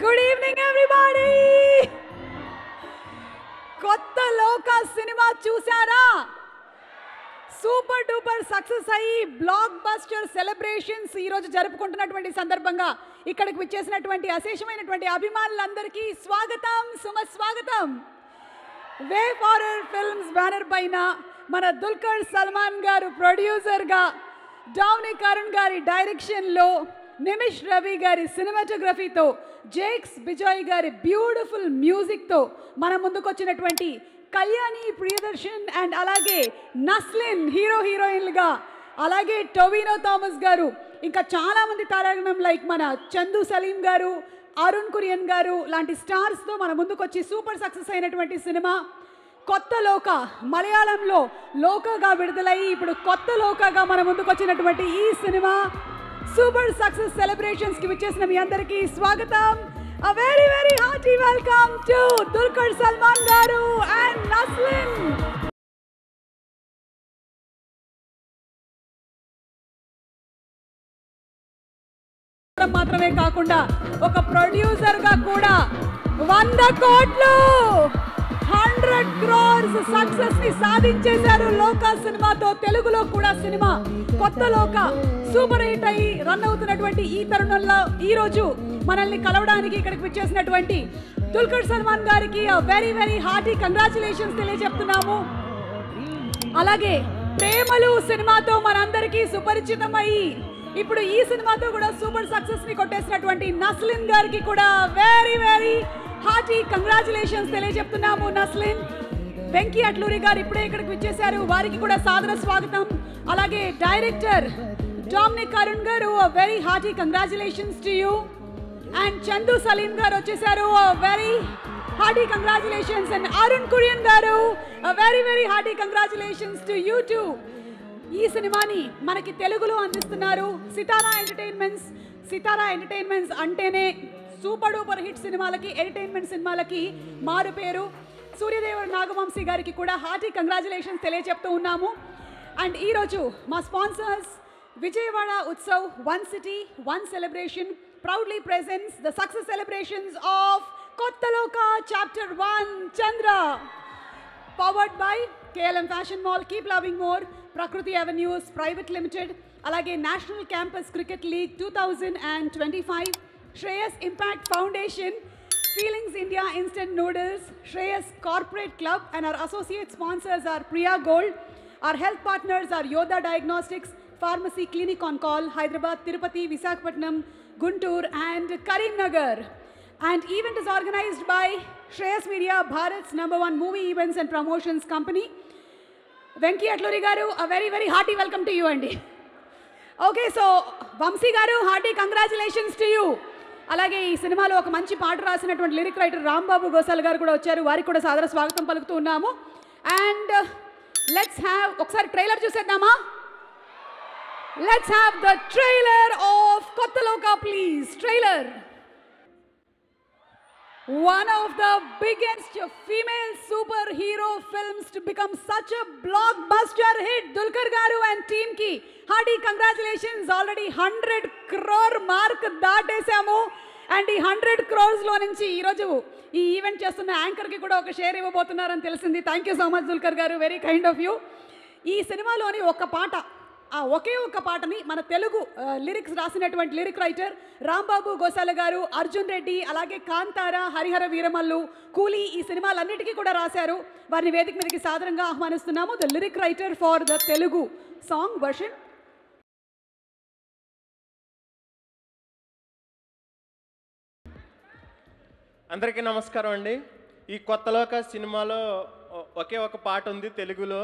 Good evening, everybody. కొత్త లోక cinema చూసారా? సూపర్ డూపర్ సక్సెస్ అయ్యి బ్లాక్ బస్టర్ సెలబ్రేషన్స్ ఈ రోజు జరుపుకుంటున్నటువంటి సందర్భంగా ఇక్కడికి విచ్చేసినటువంటి అశేషమైనటువంటి అభిమానులందరికీ స్వాగతం, సుమస్వాగతం. వే ఫారర్ ఫిల్మ్స్ బ్యానర్ పైన మన దుల్కర్ సల్మాన్ గారు ప్రొడ్యూసర్గా, డౌనీ కరుణ్ గారి డైరెక్షన్లో, నిమిష్ రవి గారి సినిమాటోగ్రఫీతో, జేక్స్ బిజాయ్ గారి బ్యూటిఫుల్ మ్యూజిక్తో మన ముందుకు వచ్చినటువంటి కళ్యాణి ప్రియదర్శన్ అండ్ అలాగే నస్లిన్ హీరోయిన్లుగా, అలాగే టొవినో థామస్ గారు, ఇంకా చాలామంది తారాగణం లైక్ మన చందు సలీం గారు, అరుణ్ కురియన్ గారు లాంటి స్టార్స్తో మన ముందుకు వచ్చి సూపర్ సక్సెస్ అయినటువంటి సినిమా కొత్త లోక. మలయాళంలో లోకగా విడుదలయ్యి ఇప్పుడు కొత్త లోకగా మన ముందుకు వచ్చినటువంటి ఈ సినిమా సూపర్ సక్సెస్ సెలబ్రేషన్స్ కి విచ్చేసిన మీ అందరికీ స్వాగతం. A very very hearty welcome to Dulquer Salmaan గారు and నస్లిన్. మాత్రమే కాకుండా ఒక ప్రొడ్యూసర్ గా కూడా 100 కోట్లు 100 crores సక్సెస్ ని సాధించేశారు లోక సినిమాతో. తెలుగులో కూడా సినిమా కొత్త లోక సూపర్ హిట్ అయ్యి రన్ అవుతున్నటువంటి ఈ తరుణంలో ఈ రోజు మనల్ని కలవడానికి ఇక్కడికి విచ్చేసినటువంటి దుల్కర్ సల్మాన్ గారికి వెరీ వెరీ హార్టీ కంగ్రాచులేషన్స్ తెలియజెప్తున్నాము. అలాగే ప్రేమలు సినిమాతో మనందరికీ సుపరిచితమయ్యి ఇప్పుడు ఈ సినిమాతో కూడా సూపర్ సక్సెస్ ని కొట్టేసినటువంటి నస్లిన్ గారికి కూడా వెరీ వెరీ హార్టీ కంగ్రాచులేషన్స్ తెలియజెప్తున్నాము. నస్లిన్, వెంకీ అట్లూరి గారు ఇప్పుడే ఇక్కడికి విచ్చేశారు, వారికి కూడా సాదర స్వాగతం. అలాగే డైరెక్టర్ డౌనీ Karun garu very hearty congratulations to you. And Chandu Salim garu వచ్చేసారు, very hearty congratulations. And Arun Kurian garu very very hearty congratulations to you too. ఈ సినిమాని మనకి తెలుగులో అందిస్తున్నారు సితారా ఎంటర్టైన్మెంట్స్. సితారా ఎంటర్టైన్మెంట్స్ అంటేనే సూపర్ డూపర్ హిట్ సినిమాలకి, ఎంటర్టైన్మెంట్ సినిమాలకి మారు పేరు. సూర్యదేవర్ నాగవంశీ గారికి కూడా హార్టీ కంగ్రాచులేషన్స్ తెలియజెప్తూ ఉన్నాము. అండ్ ఈరోజు మా sponsors Vijayawada Utsav, one city one celebration proudly presents the success celebrations of Kotta Loka Chapter 1 Chandra, powered by KLM Fashion Mall, Keep Loving More, Prakriti Avenues Private Limited, alage National Campus Cricket League 2025, Shreyas Impact Foundation, Feelings India Instant Noodles, Shreyas Corporate Club, and our associate sponsors are Priya Gold. Our health partners are Yoda Diagnostics, Pharmacy Clinic on Call, Hyderabad, Tirupati, Visakhapatnam, Guntur and Karimnagar. And event is organized by Shreyas Media, Bharat's #1 movie events and promotions company. Venki Atluri garu, a very very hearty welcome to you andi. Okay, so Vamsi garu, hearty congratulations to you. అలాగే ఈ సినిమాలో ఒక మంచి పాట రాసినటువంటి lyric writer Rambabu గోసాల్ గారు కూడా వచ్చారు, వారికి కూడా సాదర స్వాగతం పలుకుతూ ఉన్నాము. అండ్ లెట్స్ హ్యావ్ ఒకసారి ట్రైలర్ చూసేద్దామా? Let's have the trailer of Kotta Loka, please. Trailer. One of the biggest female superhero films to become such a blockbuster hit. Dulkar garu and team ki hearty congratulations. Already 100 crore mark దాటేసాము. And ఈ 100 crores లో నుంచి ఈరోజు ఈ event చేస్తున్న యాంకర్కి కూడా ఒక share ఇవ్వబోతున్నారని తెలిసింది. Thank you so much Dulquer గారు, వెరీ కైండ్ ఆఫ్ యూ. ఈ సినిమాలోని ఒక పాట, ఒకే ఒక్క పాటని మన తెలుగు లిరిక్స్ రాసినటువంటి లిరిక్ రైటర్ రాంబాబు గోసాల గారు, అర్జున్ రెడ్డి, అలాగే కాంతార, హరిహర వీరమల్లు, కూలీ ఈ సినిమాలన్నిటికీ కూడా రాశారు. వారిని వేదిక మీదకి సాదరంగా ఆహ్వానిస్తున్నాము. The lyric writer for the Telugu song version. అందరికీ నమస్కారం అండి. ఈ కొత్త లోక సినిమాలో ఒకే ఒక పాట ఉంది తెలుగులో.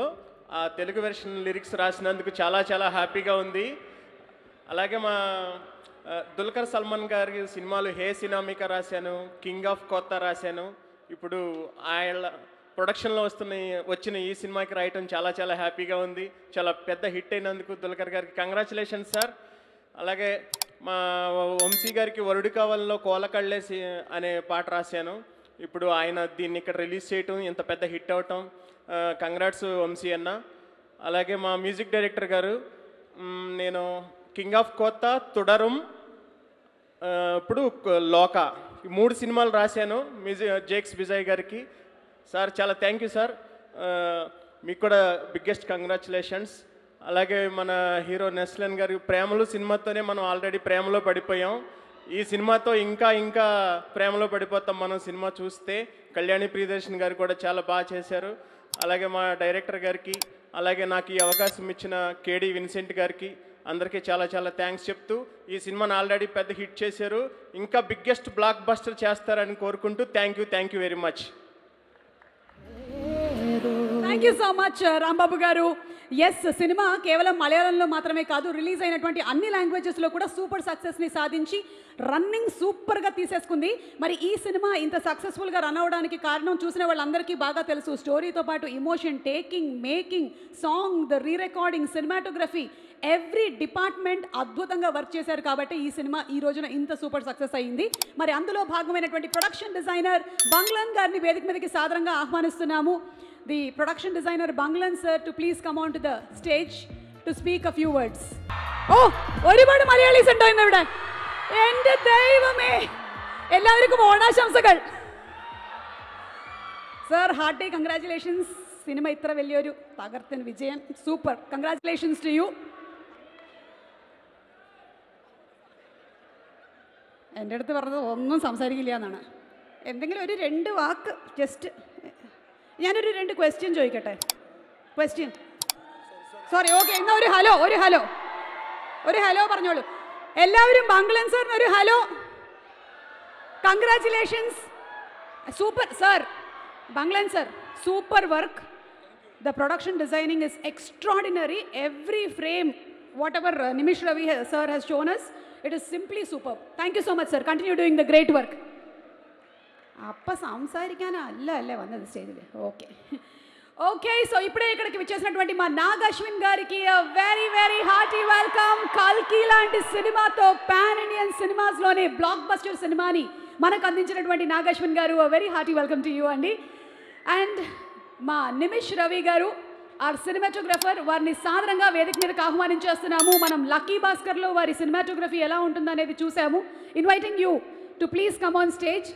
ఆ తెలుగు వెర్షన్ లిరిక్స్ రాసినందుకు చాలా చాలా హ్యాపీగా ఉంది. అలాగే మా దుల్కర్ సల్మాన్ గారి సినిమాలు హే సినామిక రాశాను, కింగ్ ఆఫ్ కొత్త రాశాను. ఇప్పుడు ఆయన ప్రొడక్షన్లో వచ్చిన ఈ సినిమాకి రాయటం చాలా చాలా హ్యాపీగా ఉంది. చాలా పెద్ద హిట్ అయినందుకు దుల్కర్ గారికి కంగ్రాచులేషన్స్ సార్. అలాగే మా వంశీ గారికి వరుడు కావాలలో కోలకళ్ళేసి అనే పాట రాశాను. ఇప్పుడు ఆయన దీన్ని ఇక్కడ రిలీజ్ చేయటం, ఇంత పెద్ద హిట్ అవటం, కంగ్రాట్స్ వంశీ అన్న. అలాగే మా మ్యూజిక్ డైరెక్టర్ గారు, నేను కింగ్ ఆఫ్ కొత్త, తుడరం, ఇప్పుడు లోక ఈ 3 సినిమాలు రాశాను జేక్స్ విజయ్ గారికి. సార్ చాలా థ్యాంక్ యూ సార్. మీకు కూడా బిగ్గెస్ట్ కంగ్రాచులేషన్స్. అలాగే మన హీరో నెస్లన్ గారి ప్రేమలు సినిమాతోనే మనం ఆల్రెడీ ప్రేమలో పడిపోయాం. ఈ సినిమాతో ఇంకా ఇంకా ప్రేమలో పడిపోతాం మనం సినిమా చూస్తే. కళ్యాణి ప్రియదర్శన్ గారు కూడా చాలా బాగా చేశారు. అలాగే మా డైరెక్టర్ గారికి, అలాగే నాకు ఈ అవకాశం ఇచ్చిన కేడి విన్సెంట్ గారికి అందరికీ చాలా చాలా థ్యాంక్స్ చెప్తూ, ఈ సినిమాని ఆల్రెడీ పెద్ద హిట్ చేశారు, ఇంకా బిగ్గెస్ట్ బ్లాక్ బస్టర్ చేస్తారని కోరుకుంటూ thank you very much. Thank you so much Rambabu garu. Yes, cinema కేవలం మలయాళంలో మాత్రమే కాదు, రిలీజ్ అయినటువంటి అన్ని లాంగ్వేజెస్లో కూడా సూపర్ సక్సెస్ని సాధించి రన్నింగ్ సూపర్గా తీసేసుకుంది. మరి ఈ సినిమా ఇంత సక్సెస్ఫుల్గా రన్ అవడానికి కారణం చూసిన వాళ్ళందరికీ బాగా తెలుసు. స్టోరీతో పాటు emotion, taking, making, song, the re recording, cinematography, every department అద్భుతంగా వర్క్ చేశారు కాబట్టి ఈ సినిమా ఈ రోజున ఇంత సూపర్ సక్సెస్ అయ్యింది. మరి అందులో భాగమైనటువంటి ప్రొడక్షన్ డిజైనర్ బంగ్లాన్ గారిని వేదిక మీదకి సాదరంగా ఆహ్వానిస్తున్నాము. The production designer Banglan sir to please come on to the stage to speak a few words. Oh, ഒരുപാട് മലയാളീസ് ഉണ്ടോ ഇന്ന് ഇവിടെ? എൻ്റെ ദൈവമേ, എല്ലാവർക്കും ഓണാശംസകൾ. Sir, hearty congratulations. സിനിമ ഇത്ര വലിയൊരു തകർത്തൻ വിജയം, സൂപ്പർ. Congratulations to you. എൻ്റെ അടുത്ത് പറഞ്ഞത് ഒന്നും സംസാരിക്കില്ല എന്നാണ്. എന്തെങ്കിലും ഒരു 2 വാക്ക് ജസ്റ്റ്. ഞാനൊരു 2 ക്വസ്റ്റ്യൻ ചോദിക്കട്ടെ? Question, sorry, okay. എന്നാൽ ഒരു ഹലോ പറഞ്ഞോളൂ എല്ലാവരും. ബംഗ്ലൻ സാറിന് ഒരു hello. Congratulations, super sir. Banglan sir, super work. The production designing is extraordinary. Every frame, whatever Nimish Ravi sir has shown us, it is simply superb. Thank you so much sir. Continue doing the great work. അപ്പം సంసారికానല്ലേ వన్నది స్టేజ్లో. Okay. So ఇప్పుడే ఇక్కడికి వచ్చేసినటువంటి మా నాగ్ అశ్విన్ గారికి very very hearty welcome. కల్కి లాంటి సినిమాతో పాన్ ఇండియన్ సినిమాస్లోనే బ్లాక్ బస్టర్ సినిమాని మనకు అందించినటువంటి నాగ్ అశ్విన్ గారు, very hearty welcome to you అండి. అండ్ మా నిమిష్ రవి గారు, ఆర్ సినిమాటోగ్రఫర్, వారిని సాధారణంగా వేదిక మీదకి ఆహ్వానించేస్తున్నాము. మనం లక్కీ భాస్కర్లో వారి సినిమాటోగ్రఫీ ఎలా ఉంటుందనేది చూసాము. Inviting you to please come on stage.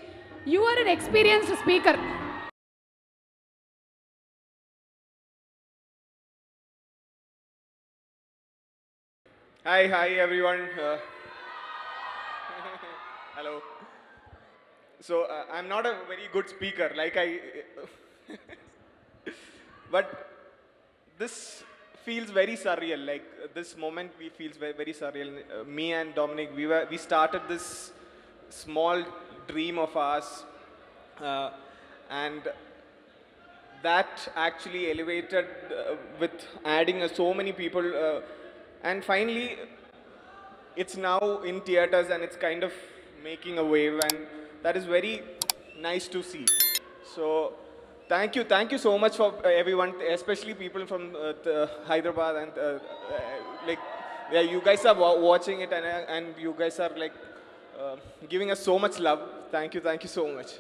You are an experienced speaker. Hi everyone. Hello. So I'm not a very good speaker, but this feels very surreal. Like this moment, feels very, very surreal. Me and Dominic, we started this small dream of ours, and that actually elevated with adding so many people, and finally it's now in theaters and it's kind of making a wave, and that is very nice to see. So thank you so much for everyone, especially people from Hyderabad, and you guys are watching it, and you guys are like giving us so much love. Thank you so much.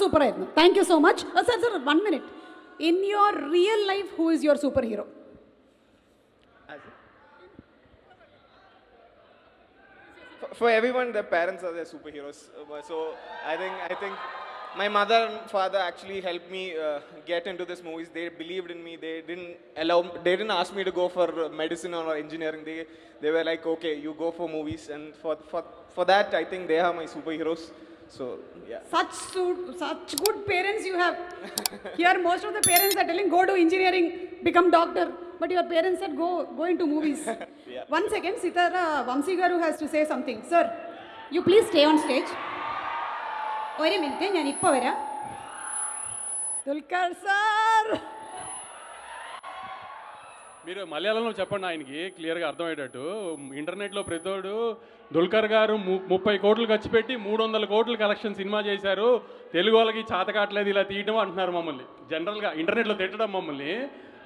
Super. Thank you so much. Sir, 1 minute. In your real life, who is your superhero? For everyone, their parents are their superheroes. So I think my mother and father actually helped me get into this movies. They believed in me. They didn't ask me to go for medicine or engineering. They were like, okay, you go for movies, and for that, I think they are my superheroes. So yeah. Such good parents you have. Here, most of the parents are telling, go to engineering, become doctor. But your parents said, go into movies. Yeah. 1 second, Sitara Vamsi Garu has to say something. Sir, you please stay on stage. ഒരു minute, ഞാൻ ഇപ്പോൾ വരാം. Dulquer sir, మీరు మలయాళంలో చెప్పండి ఆయనకి క్లియర్గా అర్థమయ్యేటట్టు. ఇంటర్నెట్లో ప్రతివాడు దుల్కర్ గారు 30 కోట్లు ఖర్చు పెట్టి 300 కోట్లు కలెక్షన్ సినిమా చేశారు, తెలుగు వాళ్ళకి చేతకాట్లేదు ఇలా తీయటం అంటున్నారు మమ్మల్ని. జనరల్గా ఇంటర్నెట్లో తిట్టడం మమ్మల్ని.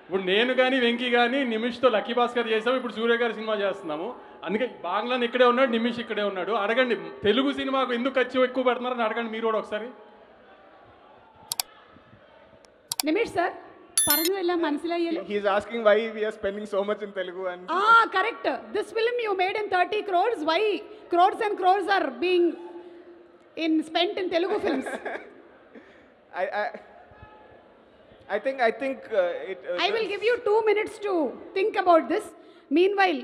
ఇప్పుడు నేను కానీ వెంకీ కానీ నిమిష్తో లక్కీ భాస్కర్ చేసాము, ఇప్పుడు సూర్య గారి సినిమా చేస్తున్నాము. అందుకే బాంగ్లాన్ ఇక్కడే ఉన్నాడు, నిమిష్ ఇక్కడే ఉన్నాడు. అడగండి తెలుగు సినిమాకు ఎందుకు ఖర్చు ఎక్కువ పెడుతున్నారని అడగండి మీరు కూడా ఒకసారి. నిమిష్ సార్, പറഞ്ഞതെല്ലാം മനസ്സിലായല്ലോ. He's asking why we are spending so much in Telugu and Correct. This film you made in 30 crores. Why crores and crores are being spent in Telugu films? I think I will give you 2 minutes to think about this. Meanwhile,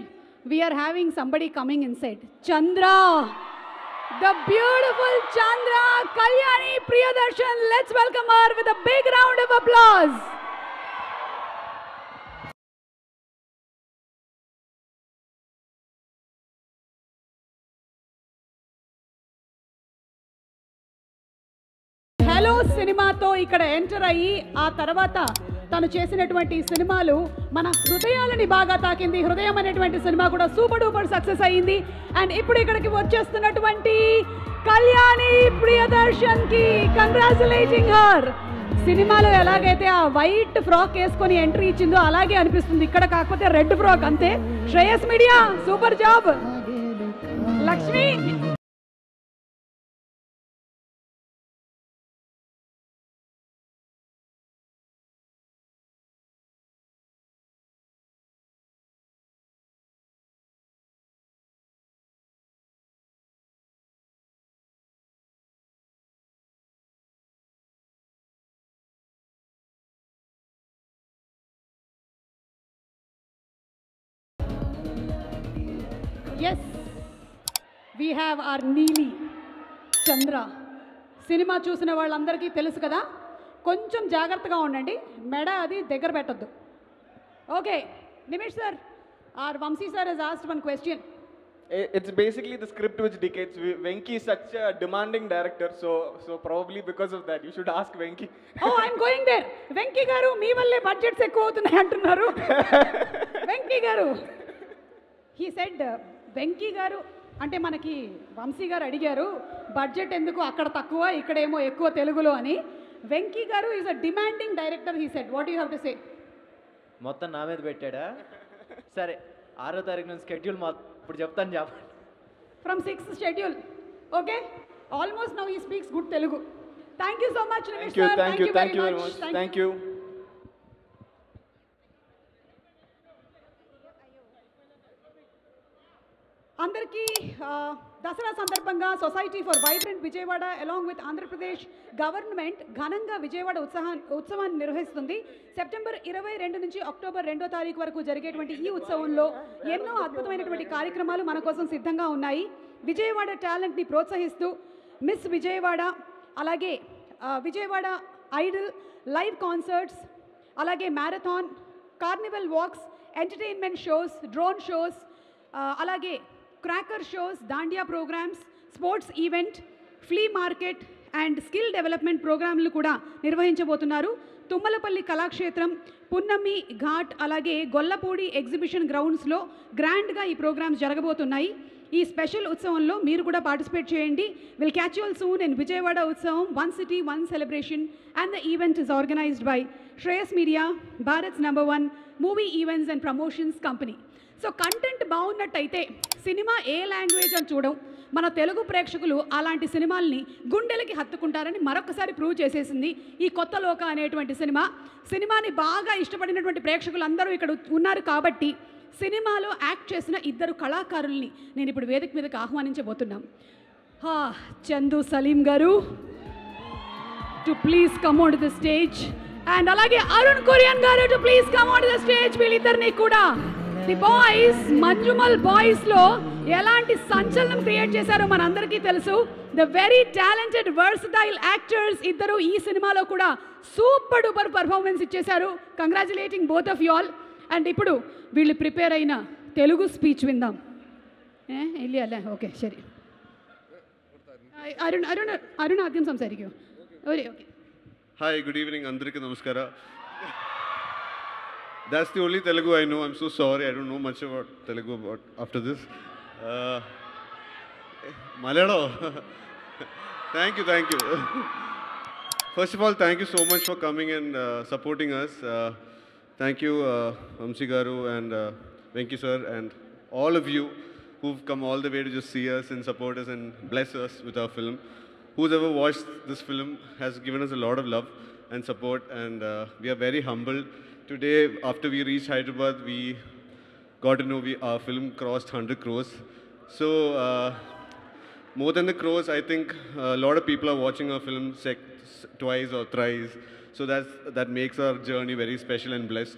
we are having somebody coming inside. Chandra, the beautiful Chandra, Kalyani Priyadarshan. Let's welcome her with a big round of applause. Hello సినిమాతో ఇక్కడ enter అయ్యి ఆ తర్వాత తను చేసినటువంటి సినిమాలు మన హృదయాలని బాగా తాకింది. హృదయం అనేటువంటి సినిమా కూడా సూపర్ డూపర్ సక్సెస్ అయ్యింది. అండ్ ఇప్పుడు ఇక్కడికి వచ్చేస్తున్నటువంటి కళ్యాణి ప్రియదర్శన్ కి కంగ్రాచులేటింగ్ హర్. సినిమాలో ఎలాగైతే ఆ వైట్ ఫ్రాక్ వేసుకొని ఎంట్రీ ఇచ్చిందో అలాగే అనిపిస్తుంది ఇక్కడ, కాకపోతే రెడ్ ఫ్రాక్ అంతే. Shreyas media super job. Lakshmi yes we have R Neeli Chandra. Cinema చూసిన వాళ్ళందరికీ తెలుసు కదా, కొంచెం జాగ్రత్తగా ఉండండి, మెడ అది దగ్గర పెట్టద్దు. Okay Nimish sir, R Vamsi sir has asked one question. it's basically the script which dictates. Venki is such a demanding director, so probably because of that you should ask Venki. Oh, I'm going there. Venky గారు మీ వల్లే budgets ఎక్కువ అవుతున్నాయి అంటున్నారు. వెంకీ గారు he said Venky గారు అంటే మనకి వంశీ గారు అడిగారు బడ్జెట్ ఎందుకు అక్కడ తక్కువ ఇక్కడేమో ఎక్కువ తెలుగులో అని. వెంకీ గారు is a demanding director. He said what you have to say. మొత్తం నా మీద పెట్టాడా? సరే 6వ తారీఖు నుంచి స్కెడ్యూల్ ఇప్పుడు చెప్తాను చెప్పండి. From 6th schedule. Okay almost now he speaks good Telugu. Thank you so much Nimish sir. Thank you very much. Thank you. అందరికీ దసరా సందర్భంగా society for vibrant Vijayawada along with Andhra Pradesh government ఘనంగా విజయవాడ ఉత్సవాన్ని నిర్వహిస్తుంది. సెప్టెంబర్ 22 నుంచి అక్టోబర్ 2వ తారీఖు వరకు జరిగేటువంటి ఈ ఉత్సవంలో ఎన్నో అద్భుతమైనటువంటి కార్యక్రమాలు మన కోసం సిద్ధంగా ఉన్నాయి. విజయవాడ టాలెంట్ని ప్రోత్సహిస్తూ మిస్ విజయవాడ, అలాగే విజయవాడ ఐడల్, లైవ్ కాన్సర్ట్స్, అలాగే marathon, carnival walks, entertainment shows, drone shows, అలాగే cracker shows, dandiya programmes, sports event, flea market and skill development ప్రోగ్రాంలు కూడా నిర్వహించబోతున్నారు. తుమ్మలపల్లి కళాక్షేత్రం, పున్నమి ఘాట్, అలాగే గొల్లపూడి ఎగ్జిబిషన్ గ్రౌండ్స్లో గ్రాండ్గా ఈ ప్రోగ్రామ్స్ జరగబోతున్నాయి. ఈ స్పెషల్ ఉత్సవంలో మీరు కూడా పార్టిసిపేట్ చేయండి. Will catch you all soon in Vijayawada Utsavam, one city one celebration, and the event is organised by Shreyas Media, Bharat's #1 movie events and promotions company. So content బాగున్నట్టయితే సినిమా ఏ లాంగ్వేజ్ అని చూడం, మన తెలుగు ప్రేక్షకులు అలాంటి సినిమాల్ని గుండెలకి హత్తుకుంటారని మరొకసారి ప్రూవ్ చేసేసింది ఈ కొత్త లోక అనేటువంటి సినిమా. సినిమాని బాగా ఇష్టపడినటువంటి ప్రేక్షకులు అందరూ ఇక్కడ ఉన్నారు కాబట్టి సినిమాలో యాక్ట్ చేసిన 2 కళాకారుల్ని నేను ఇప్పుడు వేదిక మీదకి ఆహ్వానించబోతున్నాం. చందు సలీం గారు to please come on to the stage, and అలాగే అరుణ్ కొరియన్ గారు to please come on to the stage. వీళ్ళిద్దరిని కూడా ది బాయ్స్ మంజుమల్ బాయ్స్లో ఎలాంటి సంచలనం క్రియేట్ చేశారో మనందరికీ తెలుసు. The very talented versatile actors ఇద్దరు ఈ సినిమాలో కూడా సూపర్ డూపర్ పర్ఫార్మెన్స్ ఇచ్చేశారు. Congratulating both of you all. And ఇప్పుడు వీళ్ళు ప్రిపేర్ అయిన తెలుగు స్పీచ్ విందాం. వెళ్ళి అಲ್ಲ ఓకే ശരി. అరుణ్ అరుణ్ అరుణ్ ആദ്യം സംസാരിക്കൂ. ഓക്കെ. Hi, good evening. అందరికీ నమస్కారం. That's the only Telugu I know. I'm so sorry. I don't know much about Telugu after this. Malayalam. Thank you. First of all, thank you so much for coming and supporting us. Thank you, Vamsi Garu and Venki sir and all of you who've come all the way to just see us and support us and bless us with our film. Who's ever watched this film has given us a lot of love. and support, and we are very humbled. Today, after we reached Hyderabad, we got to know our film crossed 100 crores. So, more than the crores, I think a lot of people are watching our film twice or thrice. So that makes our journey very special and blessed.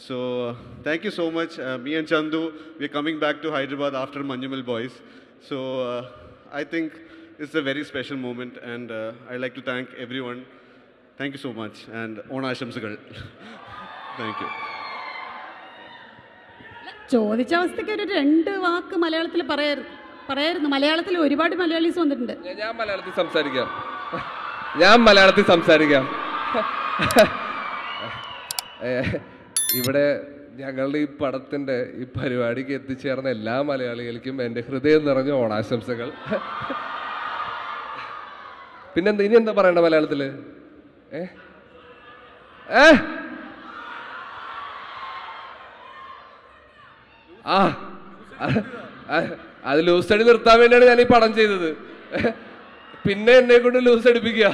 So thank you so much. Me and Chandu, we're coming back to Hyderabad after Manjumal Boys. So I think it's a very special moment, and I'd like to thank everyone. Thank you so much, and Onashamsagal. Thank you. ചോദിച്ച അവസ്ഥയ്ക്ക് ഒരു 2 വാക്ക് മലയാളത്തിൽ പറയായിരുന്നു. മലയാളത്തിൽ ഒരുപാട് മലയാളീസ് വന്നിട്ടുണ്ട്. ഞാൻ മലയാളത്തിൽ സംസാരിക്കാം. ഇവിടെ ഞങ്ങളുടെ ഈ പടത്തിൻ്റെ ഈ പരിപാടിക്ക് എത്തിച്ചേർന്ന എല്ലാ മലയാളികൾക്കും എൻ്റെ ഹൃദയം നിറഞ്ഞ ഓണാശംസകൾ. പിന്നെന്താ ഇനി എന്താ പറയണ്ട മലയാളത്തിൽ? അത് ലൂസ് അടി നിർത്താൻ വേണ്ടിയാണ് ഞാൻ ഈ പടം ചെയ്തത്. പിന്നെ എന്നെ കൊണ്ട് ലൂസ് അടിപ്പിക്കുക.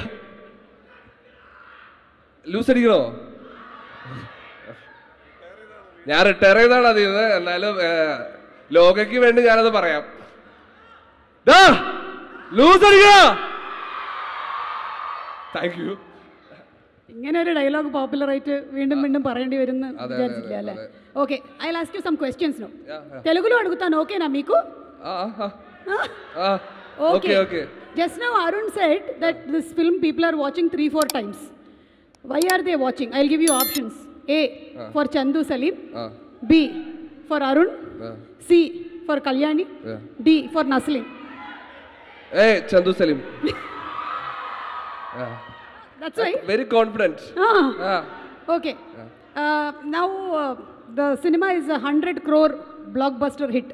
ലൂസ് അടിക്കണോ? ഞാൻ റിട്ടയർ ചെയ്താണ് അത് ചെയ്തത്. എന്നാലും ലോകയ്ക്ക് വേണ്ടി ഞാനത് പറയാം. ലൂസ് അടിക്കുക. Thank you. ഇങ്ങനെ ഒരു ഡയലോഗ് പോപ്പുലർ ആയിട്ട് വീണ്ടും വീണ്ടും പറയേണ്ടി വരും విచారించలే అలా. Okay, I will ask you some questions now. తెలుగులో అడుగుతాను, ఓకేనా మీకు? Okay okay. Just now Arun said that this film people are watching 3-4 times. Why are they watching? I'll give you options. A for Chandu Salim, B for Arun, C for Kalyani, D for Naslin. Hey, Chandu Salim. That's right. Very confident. Okay. Now the cinema is a 100 crore blockbuster hit.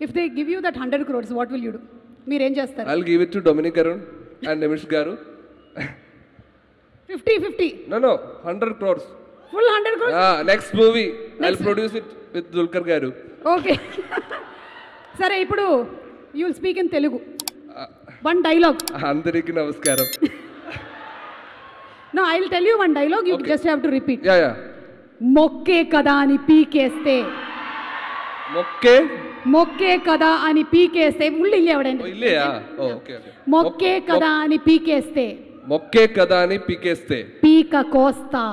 If they give you that 100 crores, what will you do? మీరు ఏం చేస్తారు? I'll give it to Dominic Arun and Nimish Garu. 50-50. No, 100 crores. Full 100 crores? Next movie, I'll produce it with Dulquer Garu. Okay. సరే, ఇప్పుడు you will speak in Telugu. One dialogue. అందరికీ నమస్కారం. No, I will tell you one dialogue, you just have to repeat. Yeah. మొక్కే కదా అని పీకేస్తే. మొక్కే కదా అని పీకేస్తే. ఉల్లిలే ఎవడైనా. ఇల్లేయా? ఓకే. మొక్కే కదా అని పీకేస్తే. మొక్కే కదా అని పీకేస్తే. పీక కోస్తా.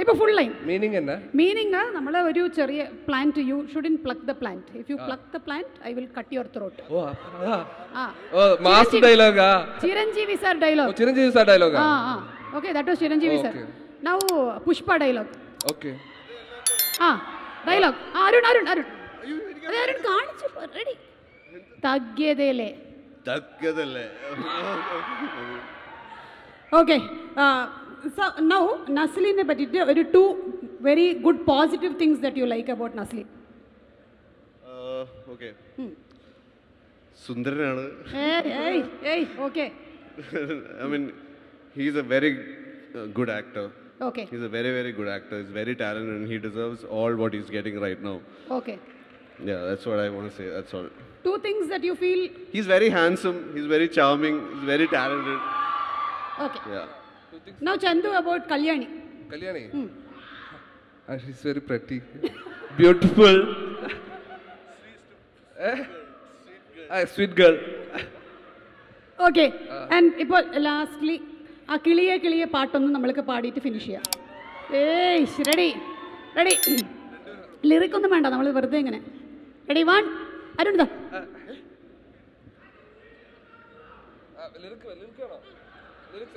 ഇപ്പൊ ഫുൾ ലൈൻ. മീനിങ് എന്നാ? മീനിങ് നമ്മളെ ഒരു ചെറിയ plant, you shouldn't pluck the plant. If you pluck the plant I will cut your throat. Mass ഡയലോഗാ? Chiranjeevi sir dialogue. Chiranjeevi sir ഡയലോഗാ? Okay, that was Chiranjeevi sir. Now Pushpa dialogue. Okay. Dialogue. Arun കാണിച്ചു. Ready? തഗ്യതയിലെ. Okay. So now Nasline പറ്റിയിട്ട് ഒരു 2 very good positive things that you like about Nasli. Okay. സുന്ദരനാണ്. Okay. I mean, he's a very good actor. Okay. He's a very, very good actor. He's very talented and he deserves all what he's getting right now. Okay. Yeah, that's what I want to say. That's all. 2 things that you feel. He's very handsome. He's very charming. He's very talented. Okay. Yeah. Now Chandu about Kalyani. She's very pretty. Beautiful. Sweet girl. Okay. And ഇപ്പോൾ lastly ആ കിളിയെ പാട്ടൊന്നും നമ്മൾക്ക് പാടിയിട്ട് finish ചെയ്യാം. Ready? Lyric ഒന്നും വേണ്ട, നമ്മൾ വെറുതെ ഇങ്ങനെ. റെഡി? 1 അരുൺ ദാ.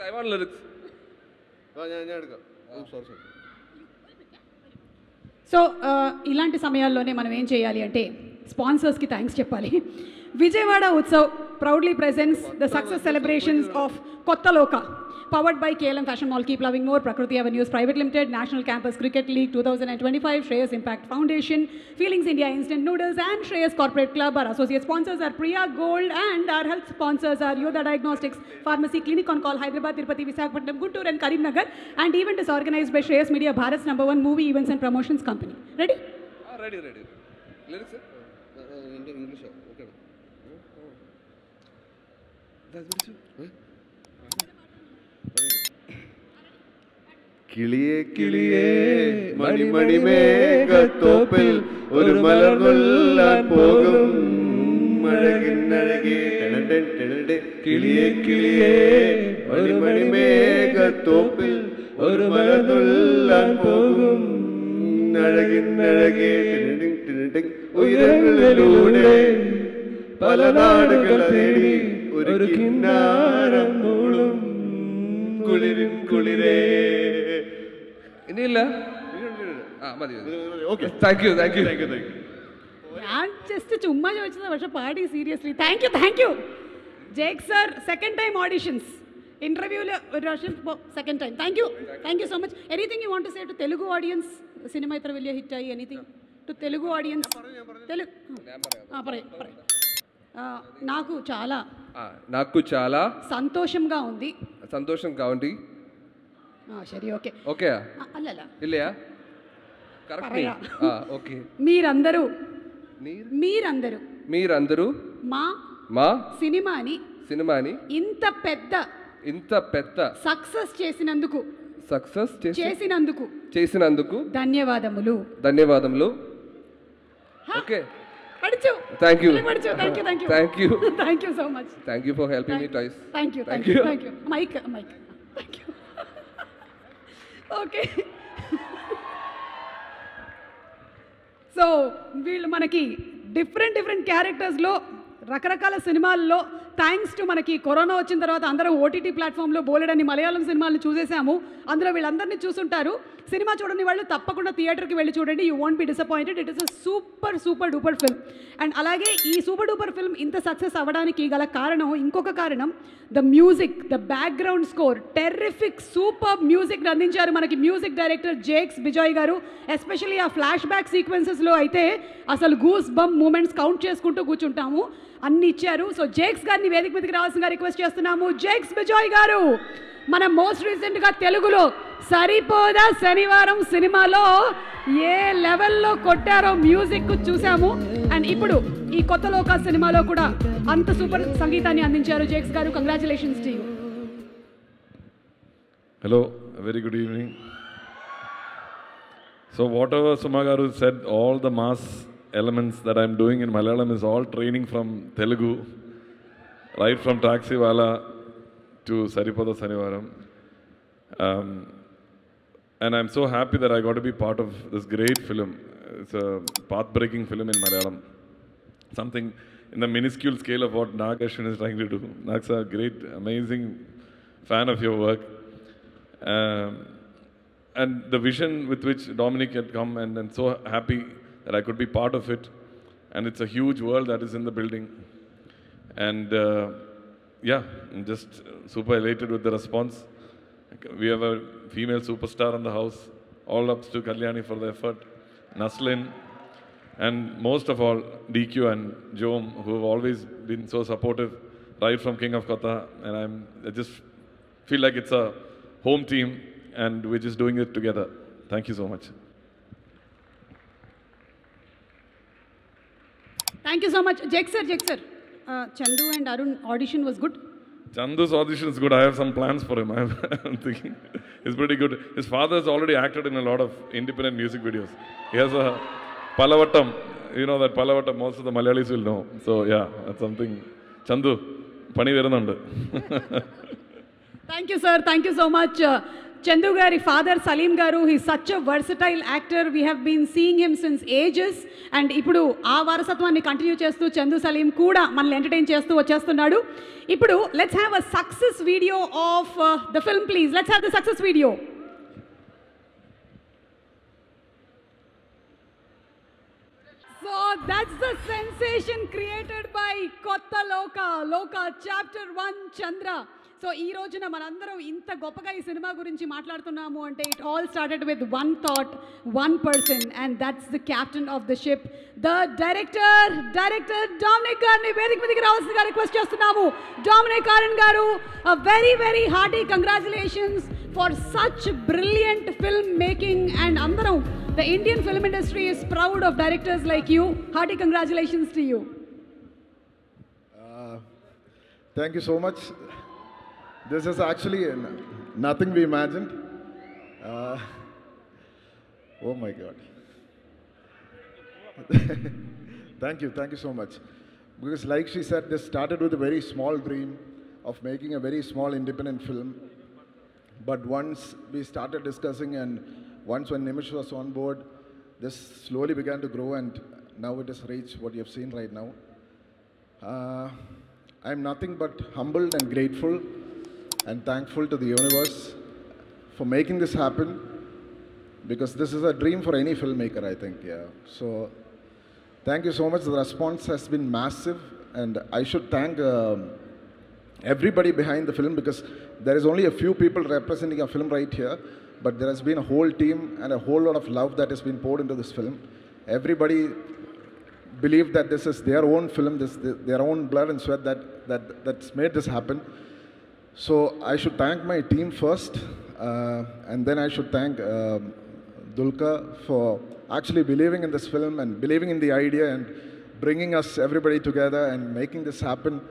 I want lyrics. సో ఇలాంటి సమయాల్లోనే మనం ఏం చేయాలి అంటే స్పాన్సర్స్కి థ్యాంక్స్ చెప్పాలి. Vijayawada Utsav proudly presents the success celebrations of Kottaloka, powered by KLM Fashion Mall, Keep Loving More, Prakriti Avenues Private Limited, National Campus Cricket League 2025, Shreyas Impact Foundation, Feelings India Instant Noodles, and Shreyas Corporate Club. Our associate sponsors are Priya Gold, and our health sponsors are Yoda Diagnostics, Pharmacy, Clinic on Call, Hyderabad, Tirupati, Visakhapatnam, Guntur, and Karimnagar. And event is organized by Shreyas Media, Bharat's #1 movie events and promotions company. Ready? Ready. Lyrics? English. Okay. കിളിയേ കിളിയേ മണിമണി മേഘത്തോപ്പിൽ ഒരു മലർന്നുള്ളാൻ പോകും അഴകിന്നഴകേ കിളിയേ കിളിയേ മണിമണി മേഘത്തോപ്പിൽ ഒരു മലർന്നുള്ളാൻ പോകും അഴകിന്നഴകേ ഉയരങ്ങളിലൂടെ പല നാടുകൾ തേടി ഒരു കിന്നാരം മൂളും കുളിരിൻ കുളിരേ. ഇനിയില്ല. മതി. Okay, thank you. ഞാൻ ജസ്റ്റ് ചുമ്മാ ചോദിച്ചത്, പക്ഷെ പാടി seriously. Thank you Jake sir. Second time auditions, ഇന്റർവ്യൂവിൽ ഒരു പ്രാവശ്യം, second time. Thank you so much. Anything you want to say to Telugu audience? Cinema ഇത്ര വലിയ ഹിറ്റായി. Anything to Telugu audience? నాకు చాలా సంతోషంగా ఉంది. సరే, ఓకే ఓకే అల్లല്ല ఇల్లయా కరెక్ట్. ఓకే. మీరందరూ మా సినిమాని ఇంత పెద్ద సక్సెస్ చేసినందుకు ధన్యవాదములు. Okay, thank you so much. Thank you for helping me twice. Thank you. Mike. Thank you. Okay. So వీళ్ళు మనకి డిఫరెంట్ క్యారెక్టర్స్లో రకరకాల సినిమాల్లో థ్యాంక్స్ టు మనకి కరోనా వచ్చిన తర్వాత అందరూ ఓటీటీ ప్లాట్ఫామ్లో బోలెడని మలయాళం సినిమాలను చూసేసాము. అందులో వీళ్ళందరినీ చూసుంటారు. సినిమా చూడని వాళ్ళు తప్పకుండా థియేటర్కి వెళ్ళి చూడండి. You won't be disappointed. It is a super duper film. And అలాగే ఈ సూపర్ డూపర్ ఫిల్మ్ ఇంత సక్సెస్ అవ్వడానికి గల కారణం, ఇంకొక కారణం, the music, the background score. Terrific super మ్యూజిక్ని అందించారు మనకి మ్యూజిక్ డైరెక్టర్ జేక్స్ బిజాయ్ గారు. ఎస్పెషల్లీ ఆ ఫ్లాష్ బ్యాక్ సీక్వెన్సెస్లో అయితే అసలు గూస్ బంప్ మూమెంట్స్ కౌంట్ చేసుకుంటూ కూర్చుంటాము. అన్ని ఇచ్చారు. సో జేక్స్ గారిని వేదిక మీదకి రావాల్సిందిగా రిక్వెస్ట్ చేస్తున్నాము. జేక్స్ బిజాయ్ గారు మనం మోస్ట్ రీసెంట్గా తెలుగులో సరిపోదా శనివారం సినిమాలో ఏ లెవెల్లో కొట్టారో మ్యూజిక్ చూసాము. అండ్ ఇప్పుడు ఈ కొత్త లోక సినిమాలో కూడా అంత సూపర్ సంగీతాన్ని అందించారు జేక్స్ గారు. Congratulations to you. Hello, a very good evening. So whatever Suma Garu said, all the mass elements that I'm doing in Malayalam is all training from Telugu, right from Taxiwala to Saripada Sanivaram. And I'm so happy that I got to be part of this great film. It's a path-breaking film in Malayalam. Something in the minuscule scale of what Nagarshan is trying to do. Nag's a great, amazing fan of your work. And the vision with which Dominic had come, and I'm so happy that I could be part of it. And it's a huge world that is in the building. And yeah, I'm just super elated with the response. We have a female superstar in the house. All ups to Kalyani for the effort. Naslin. And most of all, DQ and Jom, who have always been so supportive, right from King of Kotha. And I just feel like it's a home team, and we're just doing it together. Thank you so much. Thank you so much. Jake sir. Chandu and Arun audition was good. Chandu's audition is good. I have some plans for him. I'm thinking he's pretty good. His father has already acted in a lot of independent music videos. He has a Palavattam. You know that Palavattam, most of the Malayalis will know. So yeah, that's something. Chandu, pani veranundu. Thank you, sir. Thank you so much. Chandu Gari father Salim Garu, he's such a versatile actor. We have been seeing him since ages. And ఇప్పుడు ఆ వారసత్వాన్ని continue చేస్తూ చందు సలీం కూడా మనల్ని entertain చేస్తూ వచ్చేస్తున్నాడు. ఇప్పుడు let's have a success video of the film please. Let's have the success video. So that's the sensation created by Kotta Loka Chapter 1 Chandra. So ఈ రోజున మనందరం ఇంత గొప్పగా ఈ సినిమా గురించి మాట్లాడుతున్నాము అంటే it all started with one thought, one person, and that's the captain of the ship, the director Dominic గారిని వేదిక మీదకి రావాల్సిందిగా రిక్వెస్ట్ చేస్తున్నాము. Dominic Arun garu, very hearty congratulations for such brilliant film making. And అందరం the Indian film industry is proud of directors like you. Hearty congratulations to you. Thank you so much. This is actually nothing we imagined. Oh my God. Thank you so much. Because like she said, this started with a very small dream of making a very small independent film. But once we started discussing and once when Nimish was on board, this slowly began to grow and now it has reached what you have seen right now. I'm nothing but humbled and grateful and thankful to the universe for making this happen, because this is a dream for any filmmaker, I think. Yeah. So thank you so much. The response has been massive, and I should thank everybody behind the film, because there is only a few people representing a film right here, but there has been a whole team and a whole lot of love that has been poured into this film. Everybody believe that this is their own film, their own blood and sweat that's made this happen. So I should thank my team first, and then I should thank Dulka for actually believing in this film and believing in the idea and bringing us everybody together and making this happen.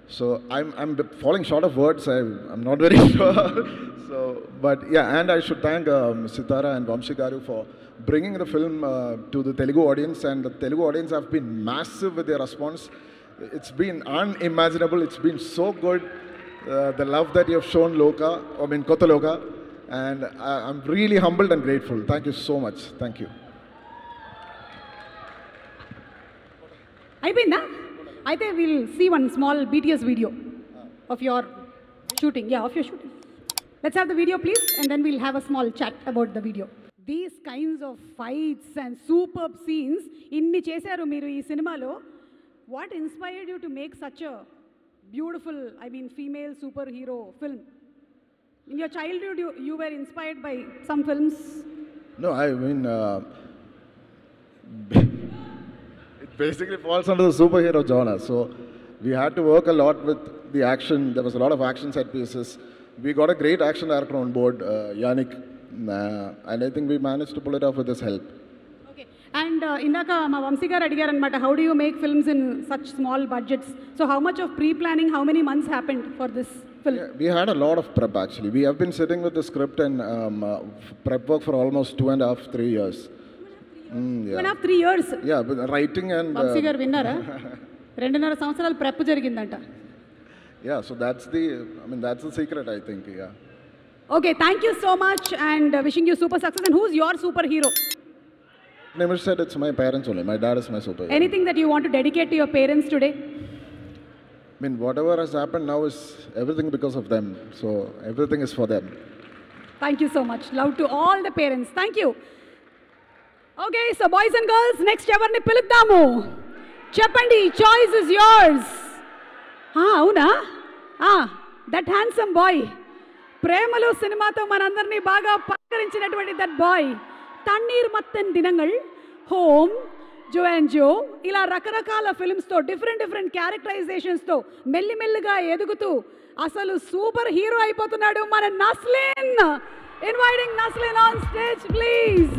So I'm falling short of words. I'm not very sure. So, but yeah, and I should thank Sitara and Vamshi Garu for bringing the film to the Telugu audience, and the Telugu audience have been massive with their response. It's been unimaginable. It's been so good. The love that you have shown Kotta Loka, and I'm really humbled and grateful. Thank you so much. Thank you. అయిపోయిందా? అయితే we'll see one small BTS video of your shooting. Yeah, of your shooting. Let's have the video, please, and then we'll have a small chat about the video. These kinds of fights and superb scenes, inni chesaru meeru ee cinemalo. What inspired you to make such a beautiful, female superhero film? In your childhood, you were inspired by some films? No, it basically falls under the superhero genre. So we had to work a lot with the action. There was a lot of action set pieces. We got a great action director on board, Yannick, and I think we managed to pull it off with his help. Okay. And indaka ma Vamsi garu adigaru anamata, how do you make films in such small budgets? So how much of pre-planning, how many months happened for this film? Yeah, we had a lot of prep actually. We have been sitting with the script and prep work for almost 2.5, 3 years. Yeah. 2.5, 3 years? Yeah, but writing and... Vamsi garu vinnara? 2.5 సంవత్సరాలు prep జరిగిందంట. Yeah, so that's the secret, I think, yeah. Okay, thank you so much and wishing you super success. And who's your superhero? Nimish said it's my parents only. My dad is my superhero. Anything that you want to dedicate to your parents today? Whatever has happened now is everything because of them. So everything is for them. Thank you so much. Love to all the parents. Thank you. Okay, so boys and girls, next evarni piluddamu. Cheppandi, choice is yours. Avuna? That handsome boy. ప్రేమలో సినిమాతో మనందరినీ బాగా పలకరించినటువంటి that boy. Thanneer Mathan Dinangal, Home, Jo and Jo, ఇలా రకరకాల ఫిల్మ్స్తో different క్యారెక్టరైజేషన్స్తో మెల్లిమెల్లిగా ఎదుగుతూ అసలు సూపర్ హీరో అయిపోతున్నాడు మన Naslen. Inviting Naslen on stage please.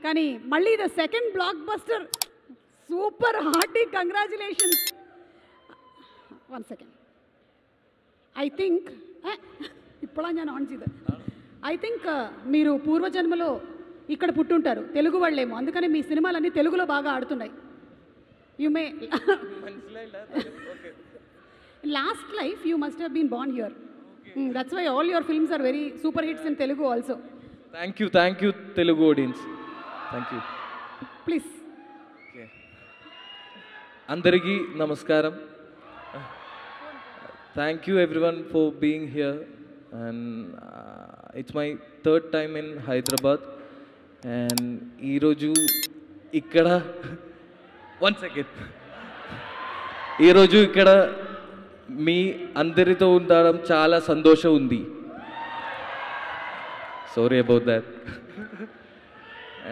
కానీ మళ్ళీ the second blockbuster, super hearty congratulations. One second, I think ఇప్పుడా నేను ఆన్ చేద్దాం. ఐ థింక్ మీరు పూర్వజన్మలో ఇక్కడ పుట్టుంటారు, తెలుగు వాళ్ళేమో, అందుకని మీ సినిమాలన్నీ తెలుగులో బాగా ఆడుతున్నాయి. You may last life you must have been born here. That's why all your films are very super hits in Telugu also. Thank you Telugu audience. Thank you. Please. అందరికీ నమస్కారం. Thank you everyone for being here, and it's my third time in Hyderabad. And ఈరోజు ఇక్కడ ఈరోజు ఇక్కడ మీ అందరితో ఉండడం చాలా సంతోషం ఉంది. Sorry about that.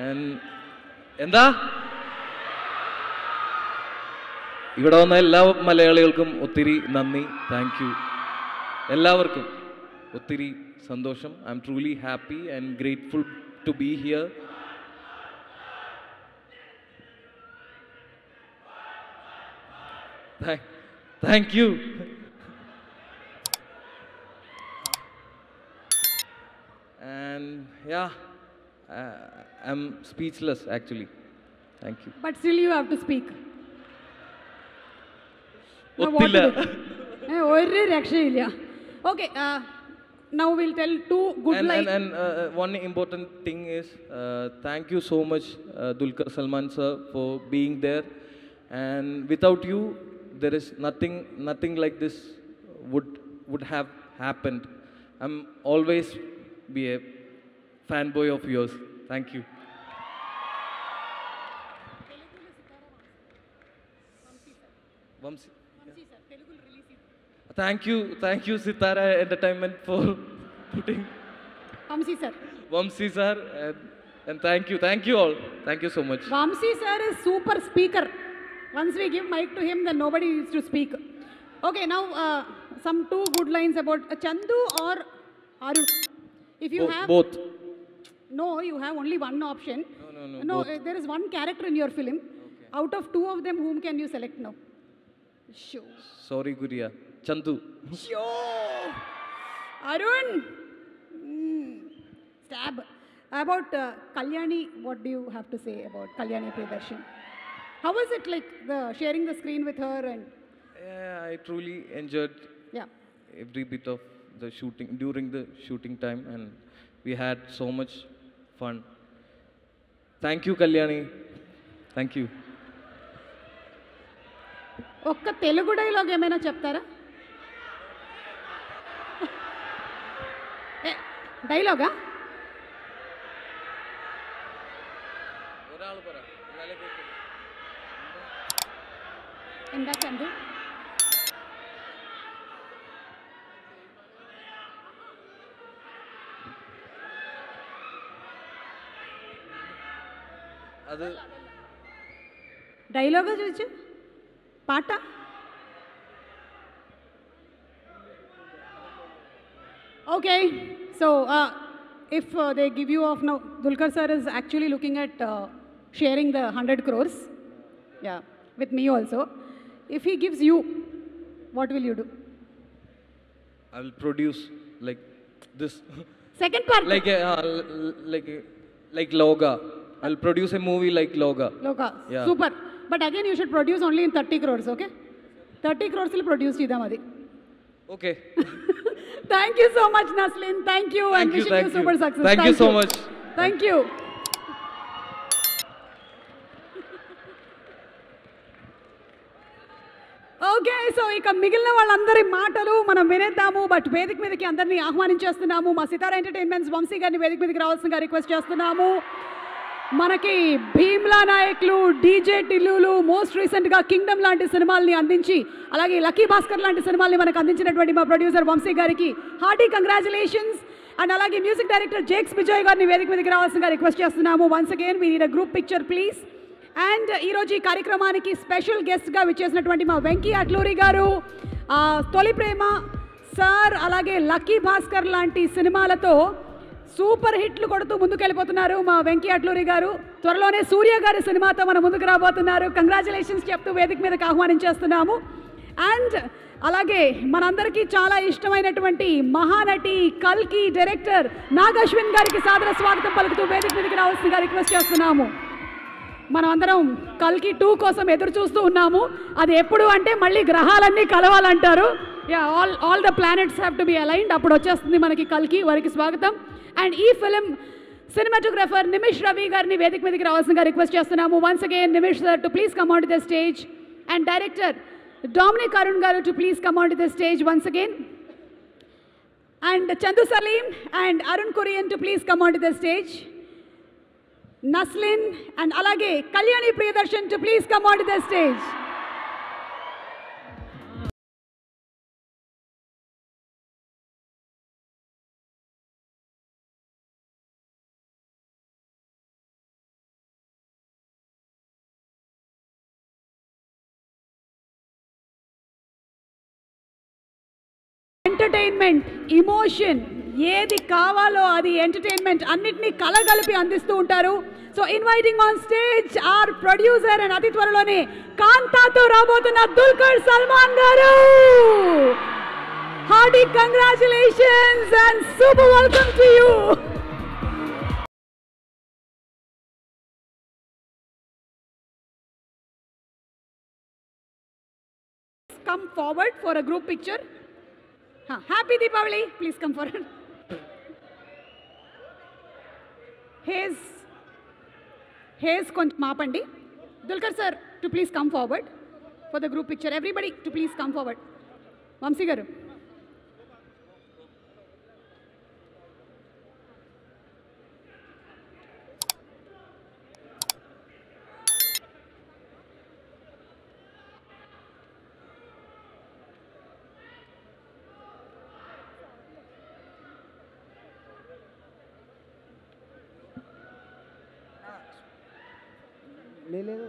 And എന്താ ഇവിടെ വന്ന എല്ലാ മലയാളികൾക്കും ഒത്തിരി നന്ദി. താങ്ക് യു എല്ലാവർക്കും. ഒത്തിരി സന്തോഷം. I M truly happy and grateful to be here. Thank you. And yeah, I'm speechless actually. Thank you. But still you have to speak. Now what to do? ഒരു രക്ഷയില്ല. Okay, now we'll tell two good lines. And one important thing is, thank you so much, Dulquer Salman sir, for being there. And without you, there is nothing like this would have happened. I'm always be a fanboy of yours. Thank you. Vamsi. Thank you, Sitara Entertainment for putting Vamsi sir. Vamsi sir, and thank you all. Thank you so much. Vamsi sir is super speaker. Once we give mic to him, then nobody needs to speak. Okay, now some two good lines about Chandu or Arun. If you have both. No, you have only one option. No, both. there is one character in your film. Okay. Out of two of them, whom can you select now? Sure. Sorry, Guriya. Chandu. Sure. Arun. Stab. About Kalyani, what do you have to say about Kalyani Priyadarshini? How was it like sharing the screen with her? And Yeah, I truly enjoyed every bit of the shooting during the shooting time, and we had so much fun. Thank you, Kalyani. Thank you. ఒక్క Telugu dialogue ఏమైనా చెప్తారా? డైలాగా? എന്താ ചന്തു? അത് ഡയലോഗാ ചോദിച്ചു? പാട്ടാ? Okay, so if they give you off now, Dulquer sir is actually looking at sharing the 100 crores. Yeah, with me also. If he gives you, what will you do? I will produce like this. Second part. Like Loga. I'll produce a movie like Loga. Loga. Yeah. Super. But again, you should produce only in 30 crores, okay? 30 crores will produce Chidamadi. Okay. Thank you so much, Naslin. Thank you. And wishing you super success. Thank you so much. Thank you. Okay, so ఇక మిగిలిన వాళ్ళందరి మాటలు మనం వినేద్దాము. But వేదిక మీదకి అందరినీ ఆహ్వానించేస్తున్నాము. మా సితారా entertainments Vamsi గారిని వేదిక మీదకి రావాల్సిందిగా రిక్వెస్ట్ చేస్తున్నాము. మనకి భీమ్లా నాయకులు, డీజే టిల్లులు, మోస్ట్ రీసెంట్గా కింగ్డమ్ లాంటి సినిమాల్ని అందించి, అలాగే లక్కీ భాస్కర్ లాంటి సినిమాల్ని మనకు అందించినటువంటి మా ప్రొడ్యూసర్ వంశీ గారికి హార్టీ కంగ్రాచులేషన్స్. అండ్ అలాగే మ్యూజిక్ డైరెక్టర్ జేక్స్ బిజోయ్ గారిని వేదిక మీదకి రావాల్సిందిగా రిక్వెస్ట్ చేస్తున్నాము. Once again we need a group picture please. And ఈరోజు ఈ కార్యక్రమానికి స్పెషల్ గెస్ట్గా విచ్చేసినటువంటి మా వెంకీ అట్లూరి గారు, తొలి ప్రేమ సార్, అలాగే లక్కీ భాస్కర్ లాంటి సినిమాలతో సూపర్ హిట్లు కొడుతూ ముందుకెళ్ళిపోతున్నారు మా వెంకీ అట్లూరి గారు. త్వరలోనే సూర్య గారి సినిమాతో మన ముందుకు రాబోతున్నారు. కంగ్రాచులేషన్స్ చెప్తూ వేదిక మీదకి ఆహ్వానించేస్తున్నాము. అండ్ అలాగే మనందరికీ చాలా ఇష్టమైనటువంటి మహానటి కల్కి డైరెక్టర్ నాగశ్విన్ గారికి సాదర స్వాగతం పలుకుతూ వేదిక మీదకి రావాల్సిందిగా రిక్వెస్ట్ చేస్తున్నాము. మనం అందరం కల్కి 2 కోసం ఎదురు చూస్తూ ఉన్నాము. అది ఎప్పుడు అంటే మళ్ళీ గ్రహాలన్నీ కలవాలంటారు. All the planets have to be aligned. అప్పుడు వచ్చేస్తుంది మనకి కల్కి. వారికి స్వాగతం. అండ్ ఈ ఫిలిం సినిమాటోగ్రఫర్ నిమిష్ రవి గారిని వేదిక మీదకి రావాల్సిందిగా రిక్వెస్ట్ చేస్తున్నాము. Once again Nimish sir to please come on to the stage. And director Dominic Arun garu to please come on to the stage once again. And Chandu Salim and Arun Kurian to please come on to the stage. Naslin and alage Kalyani Priyadarshini to please come onto the stage. Entertainment, emotion, ఏది కావాలో అది entertainment అన్నిటినీ కలగలిపి అందిస్తూ ఉంటారు. So inviting on stage R producer and అతి త్వరలోనే కాంతాతో రాబోతున్న Dulquer Salmaan garu. Hearty congratulations and super welcome to you. Come forward for a group picture. Happy Deepavali. Please come forward. Here's Maapandi. Dulkar sir to please come forward for the group picture. Everybody to please come forward. Vamsi garu. లేదు